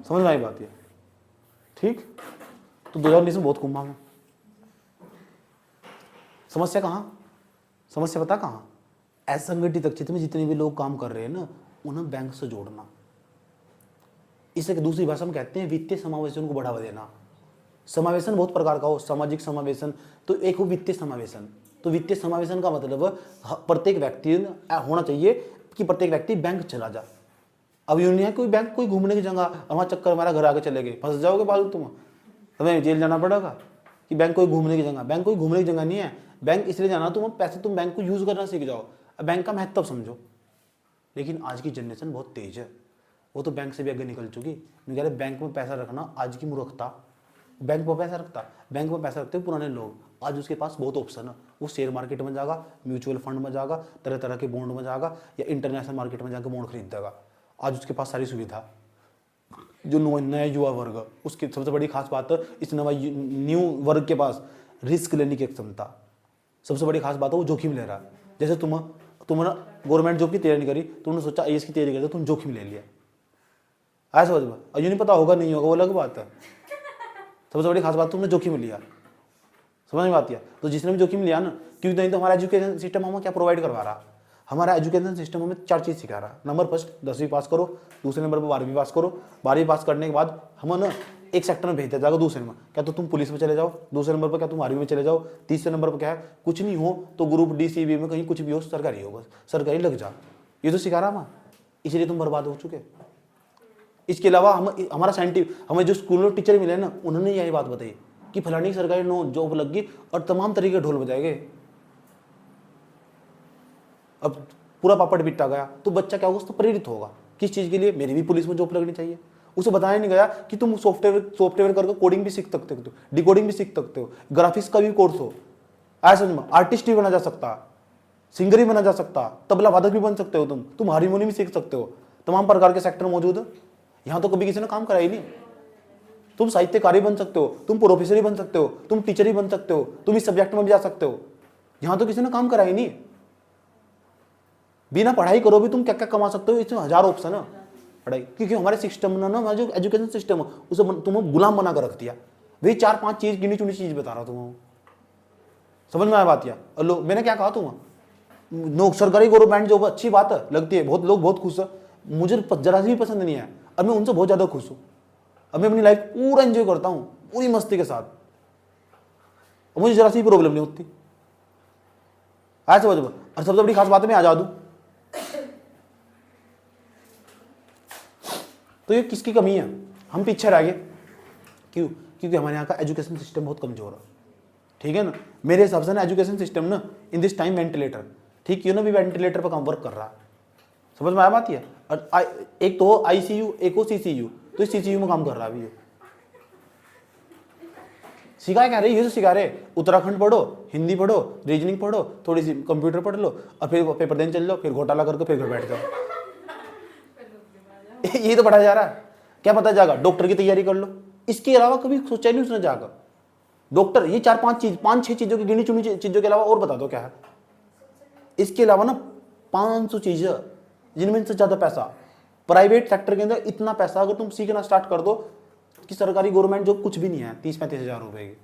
समझ में आई बात ये। ठीक, तो 2019 में बहुत घूमा मैं। समस्या कहाँ, समस्या पता कहाँ, असंगठित क्षेत्र में जितने भी लोग काम कर रहे हैं ना, उन्हें बैंक से जोड़ना। इसे दूसरी भाषा में कहते हैं वित्तीय समावेशन को बढ़ावा देना। समावेशन बहुत प्रकार का हो, सामाजिक समावेशन, तो एक हो वित्तीय समावेशन। तो वित्तीय समावेशन का मतलब प्रत्येक व्यक्ति होना चाहिए कि प्रत्येक व्यक्ति बैंक चला जा। अब यूं नहीं है कोई बैंक कोई घूमने की जगह, वहां चक्कर हमारा घर आके चले गए, फंस जाओगे बालू तुम, तुम्हें जेल जाना पड़ेगा। कि बैंक कोई घूमने की जगह, बैंक कोई घूमने की जगह नहीं है। बैंक इसलिए जाना तुम पैसे, तुम बैंक को यूज करना सीख जाओ, बैंक का महत्व समझो। लेकिन आज की जनरेशन बहुत तेज है, वो तो बैंक से भी आगे निकल चुकी। मैं कह रहे बैंक में पैसा रखना आज की मूर्खता। बैंक में पैसा रखता, बैंक में पैसा रखते हैं पुराने लोग, आज उसके पास बहुत ऑप्शन है। वो शेयर मार्केट में जाएगा, म्यूचुअल फंड में जाएगा, तरह तरह के बॉन्ड में जाएगा, या इंटरनेशनल मार्केट में जाकर बॉन्ड खरीद देगा। आज उसके पास सारी सुविधा। जो नया युवा वर्ग, उसकी सबसे बड़ी खास बात है इस न्यू वर्ग के पास रिस्क लेने की क्षमता। सबसे बड़ी खास बात है वो जोखिम ले रहा है। जैसे तुम ना गवर्नमेंट जॉब की तैयारी नहीं करी, तुमने सोचा IAS की तैयारी कर, तुम जोखिम ले लिया, आया समझ में। और ये नहीं पता होगा नहीं होगा वो अलग बात है। सबसे बड़ी खास बात तुमने जोखिम लिया, समझ में आती है। तो जिसने भी जोखिम लिया ना, क्योंकि नहीं तो हमारा एजुकेशन सिस्टम हमें क्या प्रोवाइड करवा रहा, हमारा एजुकेशन सिस्टम हमें 4 चीज़ सिखा रहा है। नंबर फर्स्ट 10वीं पास करो, दूसरे नंबर पर 12वीं पास करो, 12वीं पास करने के बाद हम ना एक सेक्टर में भेज दिया जाएगा, दूसरे में क्या तो तुम पुलिस में चले जाओ, दूसरे नंबर पर क्या तुम आर्मी में चले जाओ, तीसरे नंबर पर क्या है कुछ नहीं हो तो ग्रुप D CB में कहीं कुछ भी हो, सरकारी हो, बस सरकारी लग जा। ये तो सिखा रहा हमें, इसलिए तुम बर्बाद हो चुके। इसके अलावा हमारा साइंटिफिक, हमें जो स्कूल में टीचर मिले ना, उन्होंने यही बात बताई कि फलानी सरकारी जॉब लग गई, और तमाम तरीके ढोल बजाएंगे। अब पूरा पापड़ बिट्टा गया, तो बच्चा क्या होगा, उसको प्रेरित होगा किस चीज के लिए, मेरी भी पुलिस में जॉब लगनी चाहिए। उसे बताया नहीं गया कि तुम सॉफ्टवेयर करके कोडिंग भी सीख सकते हो, डिकोडिंग भी सीख सकते हो, ग्राफिक्स का भी कोर्स हो, ऐसा समझ में, आर्टिस्ट भी बना जा सकता, सिंगर भी बना जा सकता, तबला वादक भी बन सकते हो, तुम हारमोनियम भी सीख सकते हो। तमाम प्रकार के सेक्टर मौजूद है। यहाँ तो कभी किसी ने काम करा ही नहीं। तुम साहित्यकारी बन सकते हो, तुम प्रोफेसर ही बन सकते हो, तुम टीचर ही बन सकते हो, तुम इस सब्जेक्ट में भी जा सकते हो। यहाँ तो किसी ने काम करा ही नहीं। बिना पढ़ाई करो भी तुम क्या क्या कमा सकते हो, इसमें 1000 ऑप्शन है पढ़ाई। क्योंकि हमारे सिस्टम ने ना, जो एजुकेशन सिस्टम है उसे तुम्हें गुलाम बना कर रख दिया। वही 4-5 चीज गिनी चुनी चीज बता रहा तुम्हें, समझ में आया बात या। लो मैंने क्या कहा तुम्हें, सरकारी गवर्नमेंट जॉब अच्छी बात है, लगती है, बहुत लोग बहुत खुश है, मुझे जरा सी भी पसंद नहीं है। अब मैं उनसे बहुत ज्यादा खुश हूँ, अब मैं अपनी लाइफ पूरा एंजॉय करता हूँ पूरी मस्ती के साथ, मुझे जरा सी प्रॉब्लम नहीं होती, ऐसे समझ। और सबसे बड़ी खास बात है मैं आजाद हूं। तो ये किसकी कमी है, हम पीछे रह गए, क्यों? क्योंकि हमारे यहाँ का एजुकेशन सिस्टम बहुत कमजोर है, ठीक है ना। मेरे हिसाब से ना एजुकेशन सिस्टम ना इन दिस टाइम वेंटिलेटर, ठीक क्यों ना भी वेंटिलेटर पर काम वर्क कर रहा है, समझ में आया बात है। और एक तो ICU, एक हो CCU, तो इस CCU में काम कर रहा है अभी। सिखाया क्या रहे, ये तो सिखा रहे उत्तराखंड पढ़ो, हिंदी पढ़ो, रीजनिंग पढ़ो, थोड़ी सी कंप्यूटर पढ़ लो, और फिर पेपर देने चल लो, फिर घोटाला करके फिर घर बैठ जाओ। ये तो पढ़ाया जा रहा है। क्या पता जाएगा, डॉक्टर की तैयारी कर लो, इसके अलावा कभी सोचा नहीं उसने जाकर डॉक्टर। ये 5-6 चीजों की गिनी चुनी चीजों के अलावा और बता दो क्या है। इसके अलावा ना 500 चीजें जिनमें से ज्यादा पैसा प्राइवेट सेक्टर के अंदर, इतना पैसा अगर तुम सीखना स्टार्ट कर दो कि सरकारी गवर्नमेंट जॉब कुछ भी नहीं है, 30-35 हजार रुपए की,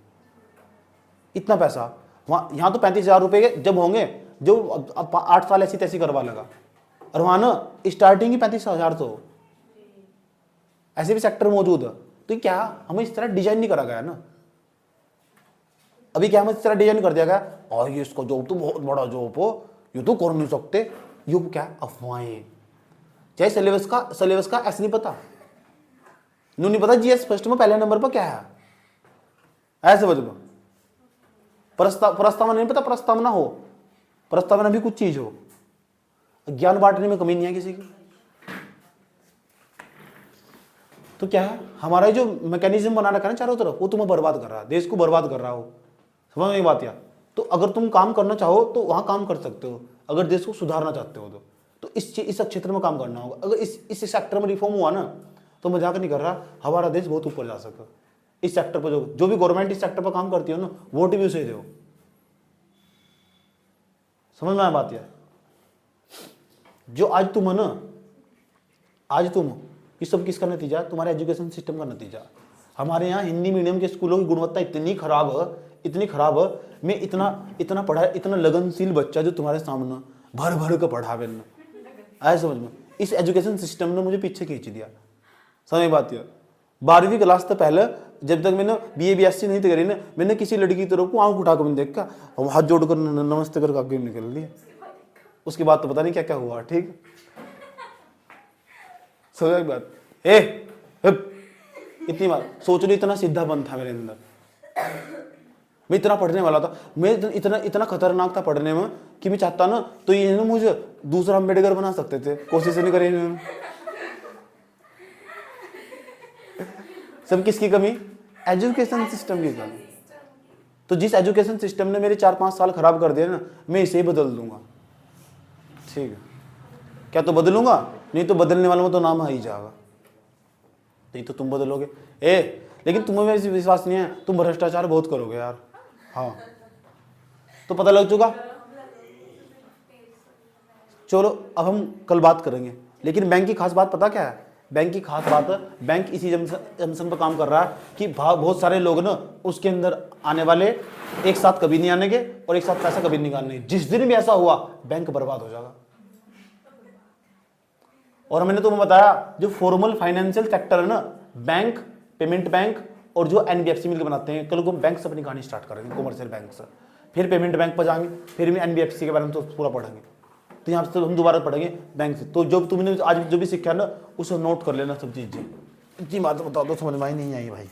इतना पैसा वहां। यहाँ तो 35 हजार रुपए के जब होंगे, जो 8 साल ऐसी तैसी करवा लगा, और वहां ना स्टार्टिंग ही 35 हजार तो ऐसे भी सेक्टर मौजूद है। तो क्या हमें इस तरह डिजाइन नहीं करा गया ना, अभी क्या हमें इस तरह डिजाइन कर दिया गया और ये इसको जॉब तो बहुत बड़ा जॉब हो, ये तो कर नहीं सकते, ये क्या अफवाहें। चाहे सिलेबस का ऐसे नहीं पता, यूं नहीं पता जीएस फर्स्ट में पहले नंबर पर क्या है, ऐसे समझ लो। प्रस्तावना नहीं पता, प्रस्तावना भी कुछ चीज हो। ज्ञान बांटने में कमी नहीं है किसी की। तो क्या है हमारा जो मैकेनिज्म बना रखा है ना चारों तरफ, वो तुम्हें बर्बाद कर रहा है, देश को बर्बाद कर रहा हो। समझ में बात यार। तो अगर तुम काम करना चाहो तो वहां काम कर सकते हो, अगर देश को सुधारना चाहते हो तो इस क्षेत्र में काम करना होगा। अगर इस सेक्टर में रिफॉर्म हुआ ना, तो मजाक नहीं कर रहा, हमारा देश बहुत ऊपर जा सके। इस सेक्टर पर जो भी गवर्नमेंट इस सेक्टर पर काम करती है ना, वोट भी उसे दो। समझ में आया बात यार। जो आज तुम है ना, आज तुम, ये सब किसका नतीजा? तुम्हारे एजुकेशन सिस्टम का नतीजा। हमारे यहाँ हिंदी मीडियम के स्कूलों की गुणवत्ता इतनी खराब है, इतनी खराब है। मैं इतना पढ़ा, इतना लगनशील बच्चा जो तुम्हारे सामने भर भर के पढ़ावे ना, आए समझ में। इस एजुकेशन सिस्टम ने मुझे पीछे खींच दिया। समझ बात यार। 12वीं क्लास से पहले जब तक मैंने BA BSc नहीं करी ना, मैंने किसी लड़की की तरफ को आंख उठा कर मैंने देखा, हाथ जोड़कर नमस्ते करके आगे निकल दिया। उसके बाद तो पता नहीं क्या क्या हुआ। ठीक समझ बात। इतनी बात सोच लो, इतना सीधापन था मेरे अंदर। मैं इतना पढ़ने वाला था, मैं इतना खतरनाक था पढ़ने में कि मैं चाहता ना तो ये ना मुझे दूसरा अम्बेडकर बना सकते थे, कोशिश नहीं करी इन्होंने। सब किसकी कमी? एजुकेशन सिस्टम की कमी। तो जिस एजुकेशन सिस्टम ने मेरे 4-5 साल खराब कर दिया ना, मैं इसे ही बदल दूंगा। ठीक है, क्या तो बदलूंगा? नहीं तो बदलने वालों में तो नाम आ ही जाएगा। नहीं तो तुम बदलोगे। लेकिन तुम्हें मेरे विश्वास नहीं है, तुम भ्रष्टाचार बहुत करोगे यार। हाँ तो पता लग चुका। चलो अब हम कल बात करेंगे। लेकिन बैंक की खास बात पता क्या है? बैंक की खास बात है, बैंक इसी जंक्शन पर काम कर रहा है कि बहुत सारे लोग ना उसके अंदर आने वाले, एक साथ कभी नहीं आने के और एक साथ पैसा कभी निकालने। जिस दिन भी ऐसा हुआ बैंक बर्बाद हो जाएगा। और मैंने तुम्हें बताया जो फॉर्मल फाइनेंशियल सेक्टर है ना, बैंक, पेमेंट बैंक और जो NBFC मिलकर बनाते हैं, कल को बैंक से अपनी कहानी स्टार्ट करेंगे, कॉमर्शियल बैंक से। फिर पेमेंट बैंक पर जाएंगे, फिर भी NBFC के बारे में तो पूरा पढ़ेंगे। तो यहाँ से हम दोबारा पढ़ेंगे बैंक से। तो जो तुमने आज जो भी सीखा ना, उसे नोट कर लेना सब चीजें। इतनी बात बता दो, समझ में आई नहीं आई भाई।